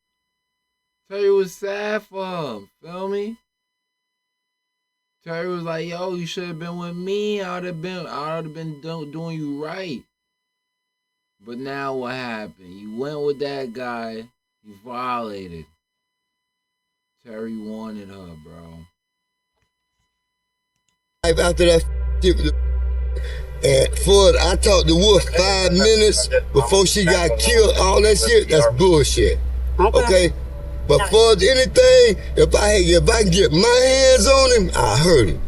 Terry was sad for her. Feel me? Terry was like, yo, you should have been with me. I would have been doing you right. But now what happened? You went with that guy. You violated. Terry wanted her, bro. After that shit, and I talked to Wolf 5 minutes before she got killed. All that shit, that's bullshit. Okay? But for anything, if I can get my hands on him, I hurt him.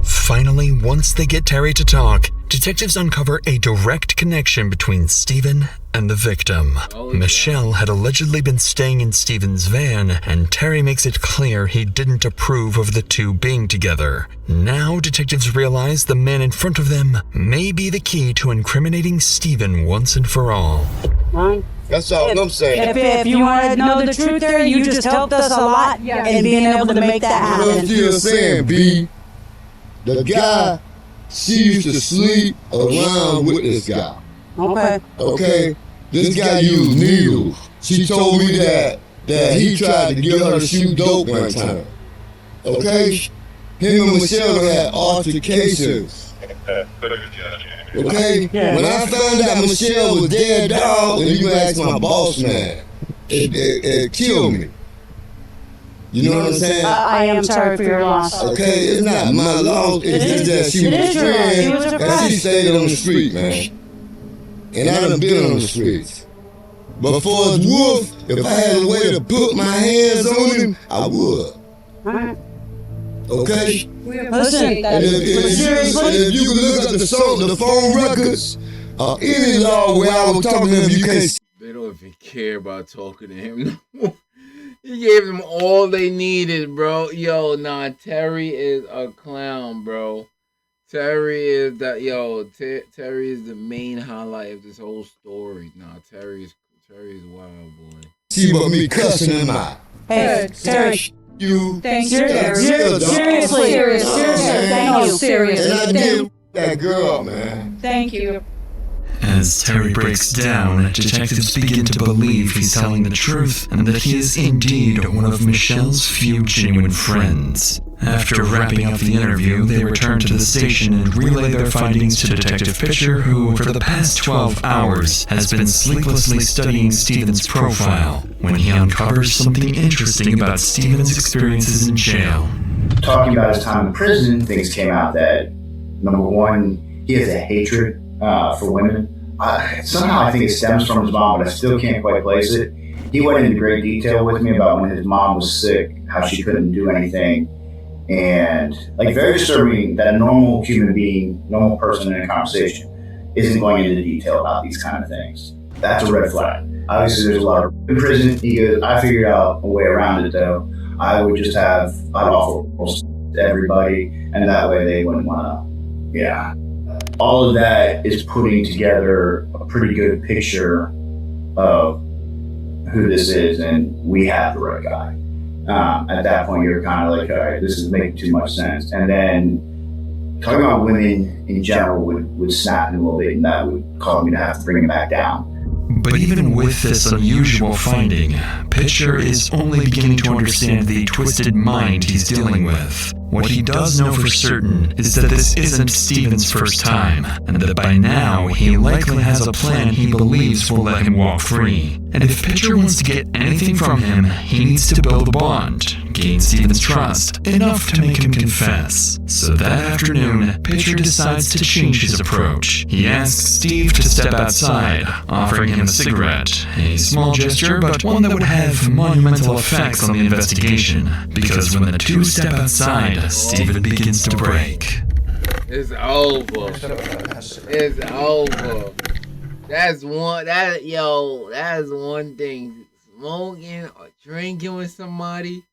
Finally, once they get Terry to talk, detectives uncover a direct connection between Steven and the victim. Michelle had allegedly been staying in Steven's van, and Terry makes it clear he didn't approve of the two being together. Now, detectives realize the man in front of them may be the key to incriminating Steven once and for all. That's all I'm saying. If you want to know the truth there, you just helped us a lot in being able to make that happen. I'm still saying, B, the guy, she used to sleep around with this guy. Okay? This guy used needles. She told me that he tried to get her to shoot dope one time. Okay? Him and Michelle had altercations. Okay? When I found out Michelle was dead, dog, and you asked my boss man, it killed me. You know what I'm saying? I am sorry for your loss. Okay, it's not my loss. It's just that she was a friend and she stayed on the street, man. And I done been on the streets. But for Wolf, if I had a way to put my hands on him, I would. Okay? Listen, and if you can look up the phone records, any law where I was talking to him, you can't see. They don't even care about talking to him no more. He gave them all they needed, bro. Yo, nah, Terry is a clown, bro. Terry is Terry is the main highlight of this whole story. Nah, Terry is wild, boy. See but me cussing him out. Hey, Terry. You. Thank you. Seriously. Thank you. Seriously. And I give that girl, man. Thank you. As Terry breaks down, detectives begin to believe he's telling the truth and that he is indeed one of Michelle's few genuine friends. After wrapping up the interview, they return to the station and relay their findings to Detective Pitcher, who, for the past 12 hours, has been sleeplessly studying Steven's profile when he uncovers something interesting about Steven's experiences in jail. Talking about his time in prison, things came out that, number one, he has a hatred for women. Somehow I think it stems from his mom, but I still can't quite place it. He went into great detail with me about when his mom was sick, how she couldn't do anything, and very disturbing that a normal human being, normal person in a conversation isn't going into detail about these kind of things. That's a red flag. Obviously there's a lot of in prison. He goes, I figured out a way around it though. I'd offer to everybody, and that way they wouldn't want to, all of that is putting together a pretty good picture of who this is, and we have the right guy. At that point, you're kind of like, all right, this is making too much sense. And then talking about women in general would snap me a little bit, and that would cause me to have to bring him back down. But even with this unusual finding, Pitcher is only beginning to understand the twisted mind he's dealing with. What he does know for certain is that this isn't Steven's first time, and that by now he likely has a plan he believes will let him walk free. And if Pitcher wants to get anything from him, he needs to build a bond, gain Steven's trust, enough to make him confess. So that afternoon, Pitcher decides to change his approach. He asks Steve to step outside, offering him a cigarette, a small gesture, but one that would have monumental effects on the investigation, because when the two step outside, Steven begins to break. It's over. It's over. That's one thing. Smoking or drinking with somebody,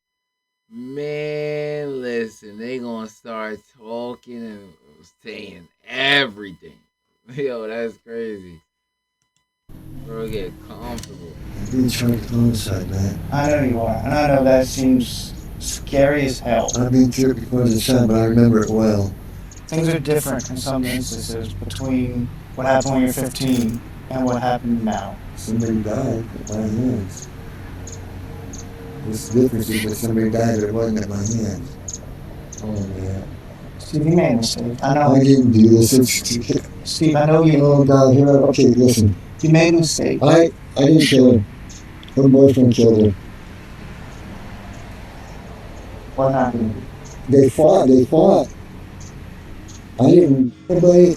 man, listen, they gonna start talking and saying everything. Yo, that's crazy. Bro, get comfortable. I've been trying to come inside, man. I know you are, and I know that seems scary as hell. I've been tripped before as a child, but I remember it well. things are different in some instances between what happened when you're 15 and what happened now. Somebody died at my hands. This difference is that somebody died that wasn't at my hands. Oh man. Steve, you made a mistake. I know. I didn't do this. Steve, I know you. Oh God, here. Okay, listen. You made a mistake. I didn't kill her. Her boyfriend killed her. What happened? They fought. I didn't. Everybody.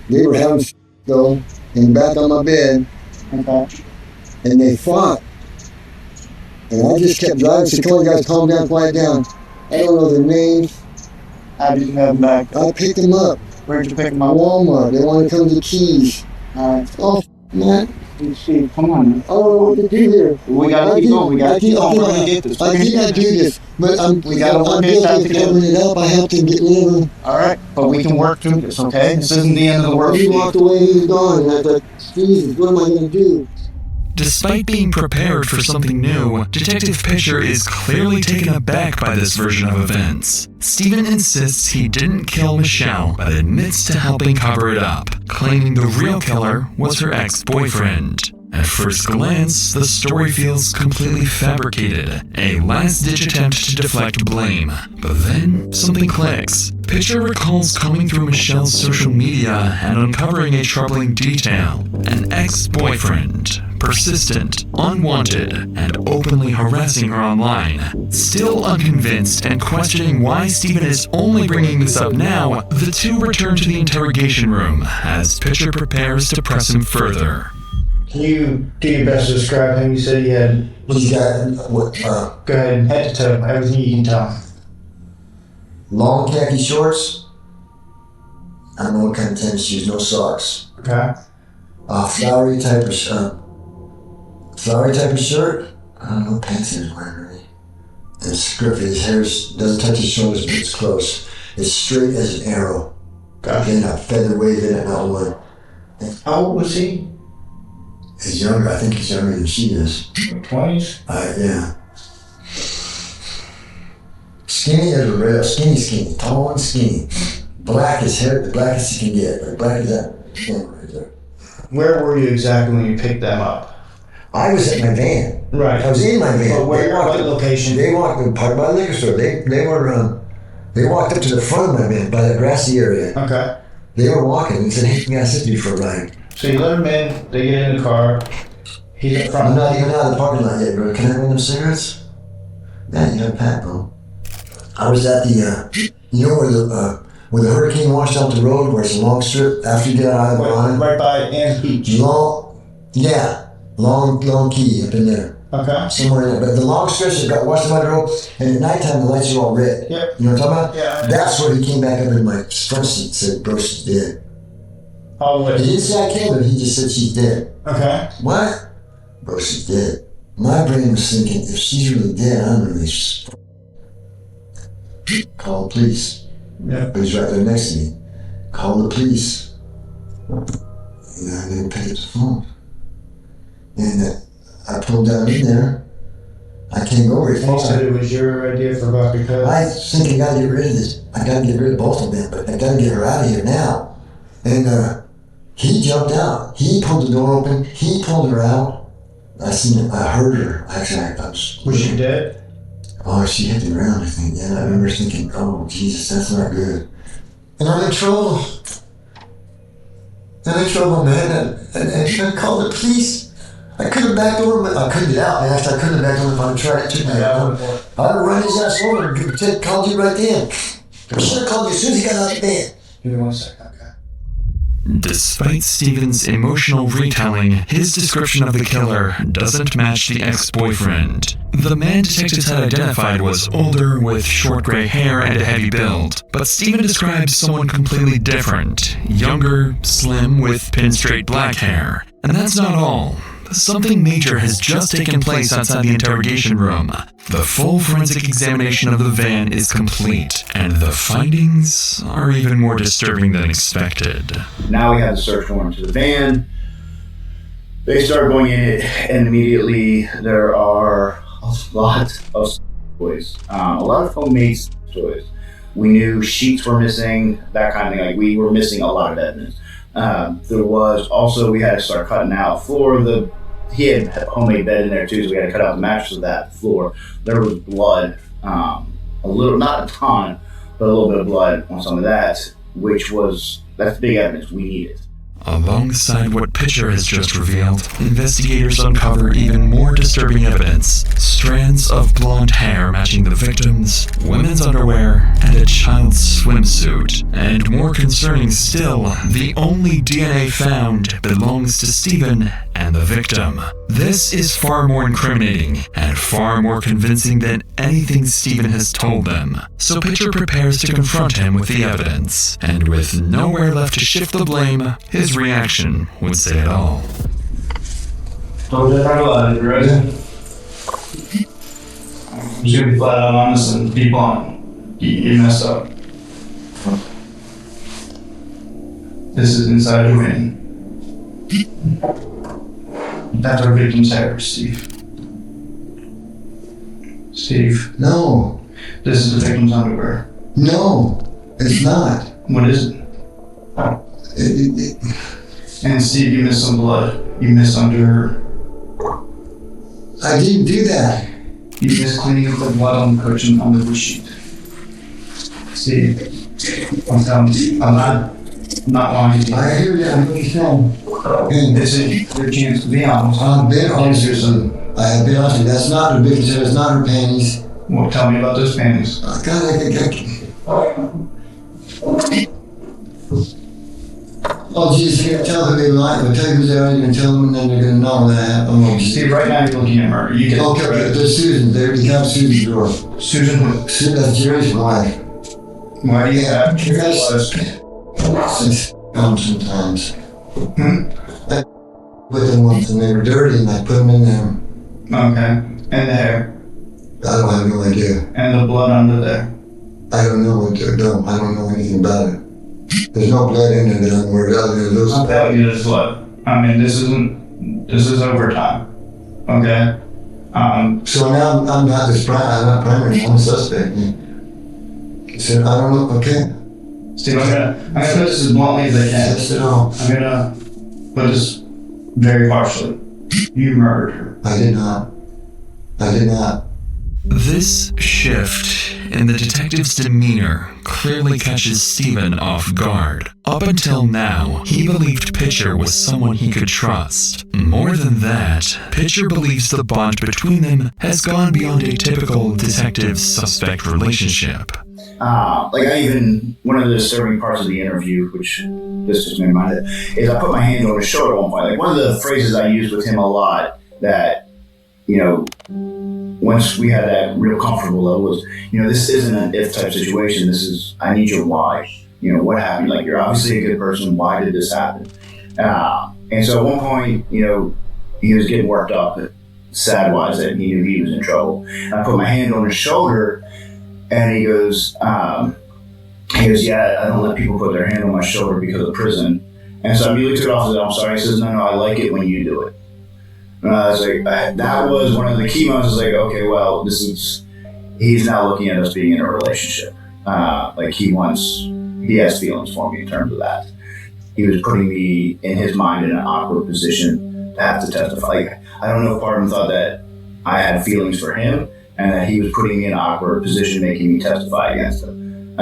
They were having though in the back on my bed. Okay. And they fought. And I just kept driving. So come on, guys, calm down, quiet down. I don't know their names. How did you have them back? I picked them up. Where'd you pick them up? Walmart. They wanted to come to the keys. Alright. Oh, man. Steve, come on. I don't know what to do here. We gotta keep going. We gotta keep going. We're gonna get this. I did not do this, but we gotta work this out guilty of covering it up. I have to get rid of them. Alright, but we can work through this, okay? This isn't the end of the world. He walked away, he was gone, and I thought, Jesus, what am I gonna do? Despite being prepared for something new, Detective Pitcher is clearly taken aback by this version of events. Steven insists he didn't kill Michelle, but admits to helping cover it up, claiming the real killer was her ex-boyfriend. At first glance, the story feels completely fabricated, a last-ditch attempt to deflect blame. But then, something clicks. Pitcher recalls combing through Michelle's social media and uncovering a troubling detail. An ex-boyfriend. Persistent, unwanted, and openly harassing her online. Still unconvinced and questioning why Steven is only bringing this up now, the two return to the interrogation room as Pitcher prepares to press him further. Can you do your best to describe him? You said he had... He's got, what, Go ahead, head to toe, everything you can tell. Long khaki shorts. I don't know what kind of tennis shoes, no socks. Okay. Flowery type of shirt. I don't know what pants he was wearing really. And scruffy, his hair doesn't touch his shoulders, but it's close. It's straight as an arrow. Gotcha. Then a feather wave in it, not one. How old was he? He's younger. I think he's younger than she is. 20s? Yeah. Skinny as a rail. Skinny. Tall and skinny. Black as hair, the blackest you can get. Like black as that camera right there. Where were you exactly when you picked them up? I was at my van. Right. I was in my van. But where? What location? They walked by the liquor store. They walked up to the front of my van by the grassy area. Okay. They were walking and said, "Hey, you gotta sit me for a ride." So you let him in. They get in the car. He's up front. I'm not even out of the parking lot yet, bro. Can I bring them cigarettes? Yeah, you got a pack, bro. I was at the, you know where the hurricane washed out the road, where it's a long strip after you get out of the line? Right by Ann's Beach. Long key up in there. Okay. Somewhere in there. But the long stretch that got washed out the road, and at nighttime the lights are all red. Yep. You know what I'm talking about? Yeah. That's where he came back up in my front seat and said, "Bro, she's dead." Oh, wait. He didn't say I killed her, he just said she's dead. Okay. What? Bro, she's dead. My brain was thinking, if she's really dead, I'm really call the police. Yeah. But he's right there next to me. Call the police. And I didn't pick up the phone. And I pulled down in there. I can't go very far. You said it was your idea for vodka cups? I think I gotta get rid of this. I gotta get rid of both of them, but I gotta get her out of here now. And he jumped out. He pulled the door open. He pulled her out. I heard her. Actually, Was she dead? Oh, she hit the ground, I think. Yeah, I remember thinking, oh, Jesus, that's not good. And I'm in trouble. I'm in trouble, man. And I called the police. I couldn't back over, but I couldn't get out, man. I couldn't have backed over if I'd tried it too, man. I'd have run his ass over and called you right then. I should have called you as soon as he got out of the bed. Give me 1 second, okay. Despite Steven's emotional retelling, his description of the killer doesn't match the ex-boyfriend. The man detectives had identified was older, with short gray hair and a heavy build, but Steven describes someone completely different, younger, slim, with pin-straight black hair. And that's not all. Something major has just taken place outside the interrogation room. The full forensic examination of the van is complete, and the findings are even more disturbing than expected. Now we have the search warrant to the van. They start going in it, and immediately there are a lot of toys. A lot of homemade toys. We knew sheets were missing, that kind of thing. Like, we were missing a lot of evidence. There was also, we had to start cutting out floor. He had a homemade bed in there too, so we had to cut out the mattress of that floor. There was blood, a little, not a ton, but a little bit of blood on some of that, that's big evidence we needed. Alongside what Pitcher has just revealed, investigators uncover even more disturbing evidence. Strands of blonde hair matching the victims, women's underwear, and a child's swimsuit. And more concerning still, the only DNA found belongs to Stephen and the victim. This is far more incriminating and far more convincing than anything Stephen has told them. So Pitcher prepares to confront him with the evidence, and with nowhere left to shift the blame, his reaction would say it all. Told you I talk about it, you ready? I'm just gonna be flat out honest and be blunt. You messed up. This is inside your vein. That's our victim's hair, Steve. Steve. No. This is the victim's underwear. No, it's not. What is it? And Steve, you missed some blood. You missed under... I didn't do that. You missed cleaning up the blood on the cushion on the sheet. Steve, I'm telling you, I'm not lying to you. I hear you, I know what you're saying. This is your chance to be honest. I've been honest with you. I have been honest with you. That's not her victim's hair, it's not her panties. Well, tell me about those panties. Oh, Jesus, you're gonna tell them they lie. If I tell you who's there, you're gonna tell them, and then they're gonna know that. Oh, Steve, right now you're looking at murder. You get okay, there's Susan. There, you have Susan's door. Susan who? That's Jerry's wife. Why do you have Jerry's wife? Sometimes. I put them once, and they were dirty, and I put them in there. Okay. And the hair? I don't have no idea. And the blood under there? I don't know what they're doing. I don't know anything about it. There's no blood in there that I'm worried about. I'm telling you there's blood. I mean, this is overtime. Okay? So now I'm not primary, I'm a suspect. So I don't know, okay. Steve, I'm gonna put this as bluntly as I can. Yes, at all. I'm gonna put this very harshly. You murdered her. I did not. I did not. This shift in the detective's demeanor clearly catches Stephen off guard. Up until now, he believed Pitcher was someone he could trust. More than that, Pitcher believes the bond between them has gone beyond a typical detective-suspect relationship. One of the disturbing parts of the interview, which this just made me mind of, is I put my hand on his shoulder at one point. Like, one of the phrases I used with him a lot that, once we had that real comfortable level was, this isn't an if type situation. This is, I need your why. What happened? Like, you're obviously a good person. Why did this happen? And so at one point, he was getting worked up, sad-wise, that he knew he was in trouble. And I put my hand on his shoulder, and he goes, yeah, I don't let people put their hand on my shoulder because of prison. And so I immediately took it off and said, I'm sorry. He says, no, I like it when you do it. And I was like, that was one of the key moments. I was like, okay, well, he's now looking at us being in a relationship. He has feelings for me in terms of that. He was putting me, in his mind, in an awkward position to have to testify. Like, I don't know if part of him thought that I had feelings for him and that he was putting me in an awkward position, making me testify against him.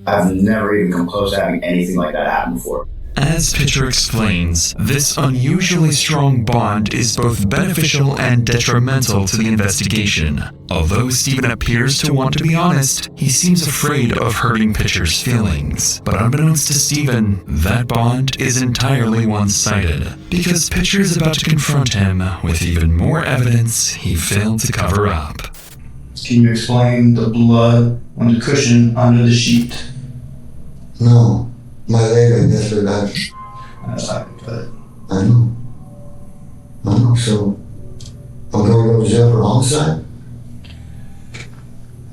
I've never even come close to having anything like that happen before. As Pitcher explains, this unusually strong bond is both beneficial and detrimental to the investigation. Although Stephen appears to want to be honest, he seems afraid of hurting Pitcher's feelings. But unbeknownst to Stephen, that bond is entirely one-sided, because Pitcher is about to confront him with even more evidence he failed to cover up. Can you explain the blood on the cushion under the sheet? No. My leg, I guess, or that. That's how I can put it. I know. So, I'm going to go to jail for homicide?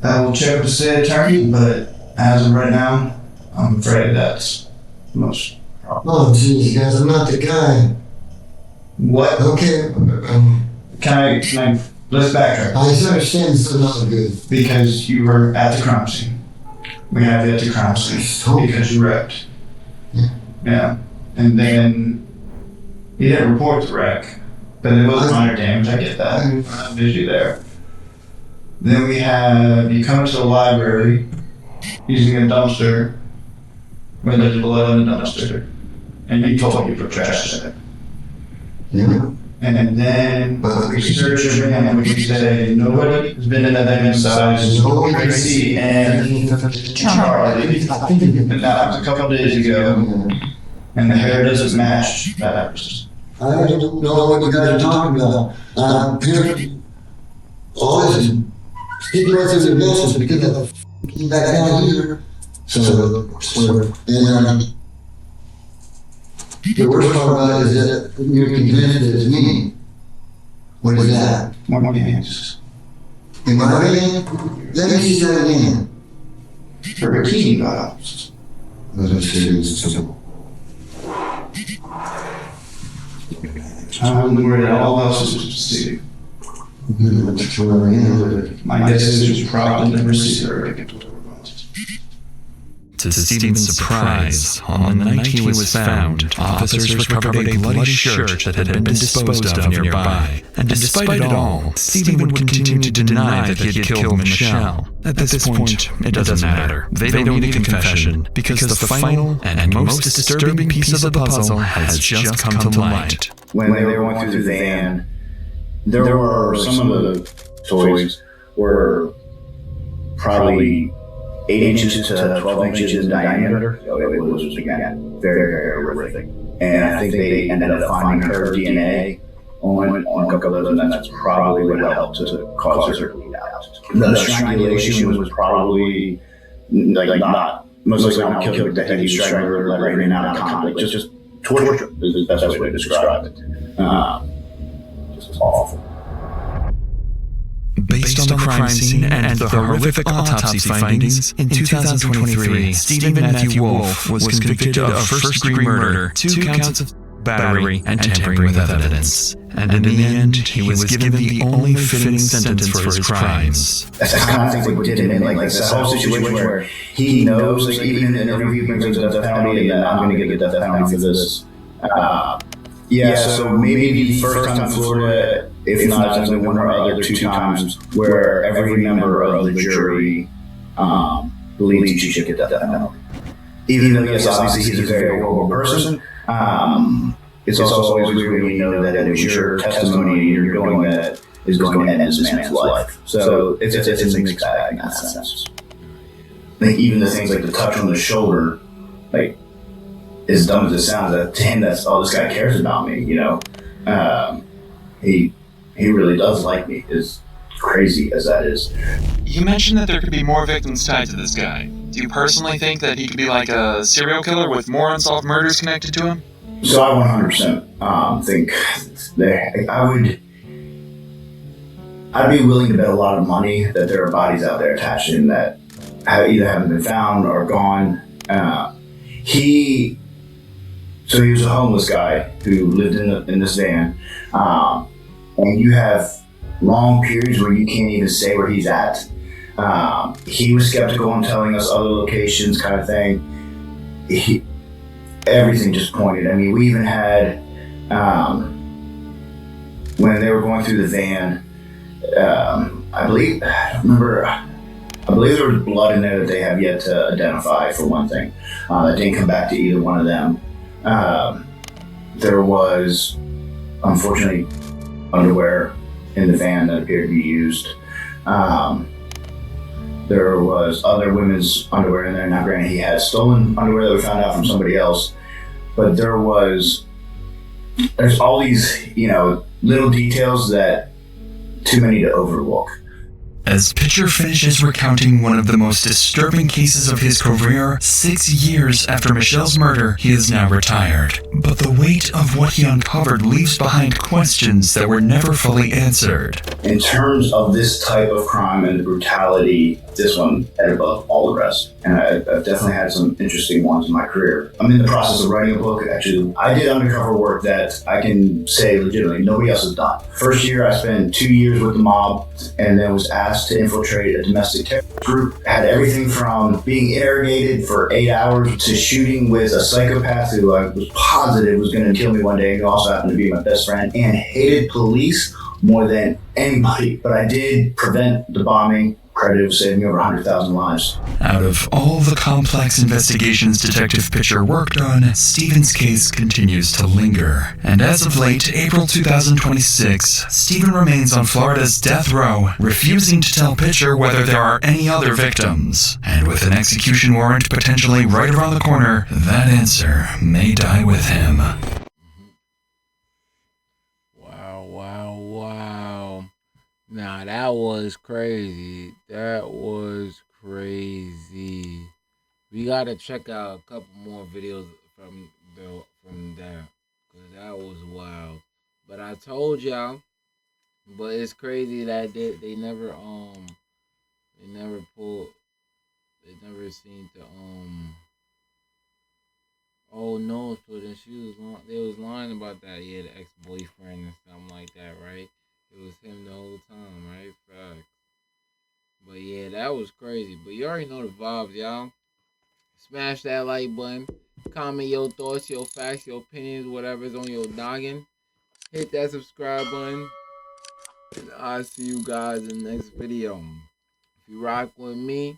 I will check with the state attorney, but as of right now, I'm afraid that's the most probable. Oh, geez, guys, I'm not the guy. What? Okay. Can I, let's backtrack. I understand this is not good. Because you were at the crime scene. We have yet to crime scene because you wrecked. Yeah. And then you didn't report the wreck, but it was minor damage. I get that. I'm busy there. Then we have you come to the library using a dumpster where there's blood in the dumpster, and you told me to put trash in it. Yeah. And then we search your van, we say nobody has been in that van besides Tracy and Charlie. And that was a couple days ago, and the hair doesn't match that person. I don't know what you guys are talking about. All this is people right through the business because of the back down here. So, and the worst part about it is that you're convinced that it's me. What is that? More hands. In my hand? Let me see that again. For bikini bottoms. I was going to say it's simple. I'm worried that all else is just see. My guess is you probably never see her. To Stephen's surprise, on the night he was found, officers recovered a bloody shirt that had been disposed of nearby. And despite it all, Stephen would continue to deny that he had killed Michelle. At this point, it doesn't matter. They don't need a confession, because the final and most disturbing piece of the puzzle has just come to light. When they were going through the van, there were some of the toys were probably 8 inches to 12 inches in diameter. So it was, again, very, very horrific. And I think they ended up finding her DNA on a couple of those, and that's probably what helped to cause her to bleed out. The strangulation was probably not, most likely not killed, the heavy strangler, like right now, conflict. Just torture is the best way to describe it. Just awful. Based on the crime scene and the horrific autopsy findings, in 2023, Stephen Matthew Wolf was convicted of first-degree murder, 2 counts of battery, and tampering with evidence. And in the end, he was given the only fitting sentence for his crimes. That's kind of thing what did him. Like, it's a whole situation where he knows, like, even in an interview, he brings up the death penalty, and I'm going to get the death penalty for this. So maybe the first time in Florida, if not, it's only one or other 2 times, where every member of the jury believes he should get the death penalty. Even though, yes, obviously he's a very horrible person, it's also always weird when you know that it was your testimony and you're going that is going to end this man's life. So it's a mixed bag in that sense. Like, even the things like the touch on the shoulder, like, as dumb as it sounds, that to him, that's all this guy cares about me, you know. He really does like me, as crazy as that is. You mentioned that there could be more victims tied to this guy. Do you personally think that he could be like a serial killer with more unsolved murders connected to him? So I 100% think that I'd be willing to bet a lot of money that there are bodies out there attached to him that either haven't been found or gone. He was a homeless guy who lived in this van, and you have long periods where you can't even say where he's at. He was skeptical on telling us other locations, kind of thing. Everything just pointed. I mean, we even had when they were going through the van. I believe there was blood in there that they have yet to identify, for one thing. That didn't come back to either one of them. There was, unfortunately, underwear in the van that appeared to be used. There was other women's underwear in there. Now, granted, he had stolen underwear that we found out from somebody else, but there's all these, little details that too many to overlook. As Pitcher finishes recounting one of the most disturbing cases of his career, 6 years after Michelle's murder, he is now retired. But the weight of what he uncovered leaves behind questions that were never fully answered. In terms of this type of crime and the brutality, this one at above all the rest. And I've definitely had some interesting ones in my career. I'm in the process of writing a book. Actually, I did undercover work that I can say legitimately nobody else has done. First year, I spent 2 years with the mob and then was asked to infiltrate a domestic terrorist group. Had everything from being interrogated for 8 hours to shooting with a psychopath who I was positive was going to kill me one day, who also happened to be my best friend, and hated police more than anybody. But I did prevent the bombing, credited with saving over 100,000 lives. Out of all the complex investigations Detective Pitcher worked on, Stephen's case continues to linger. And as of late, April 2026, Stephen remains on Florida's death row, refusing to tell Pitcher whether there are any other victims. And with an execution warrant potentially right around the corner, that answer may die with him. Wow. Nah, that was crazy. That was crazy. We gotta check out a couple more videos from that, cause that was wild. But I told y'all, but it's crazy that they never seemed to Oh no, so then they was lying about that, yeah, the ex-boyfriend and something like that, right? It was him the whole time, right? Facts. But yeah, that was crazy. But you already know the vibes, y'all. Smash that like button. Comment your thoughts, your facts, your opinions, whatever's on your noggin. Hit that subscribe button. And I'll see you guys in the next video. If you rock with me,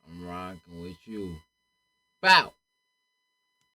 I'm rocking with you. Bow!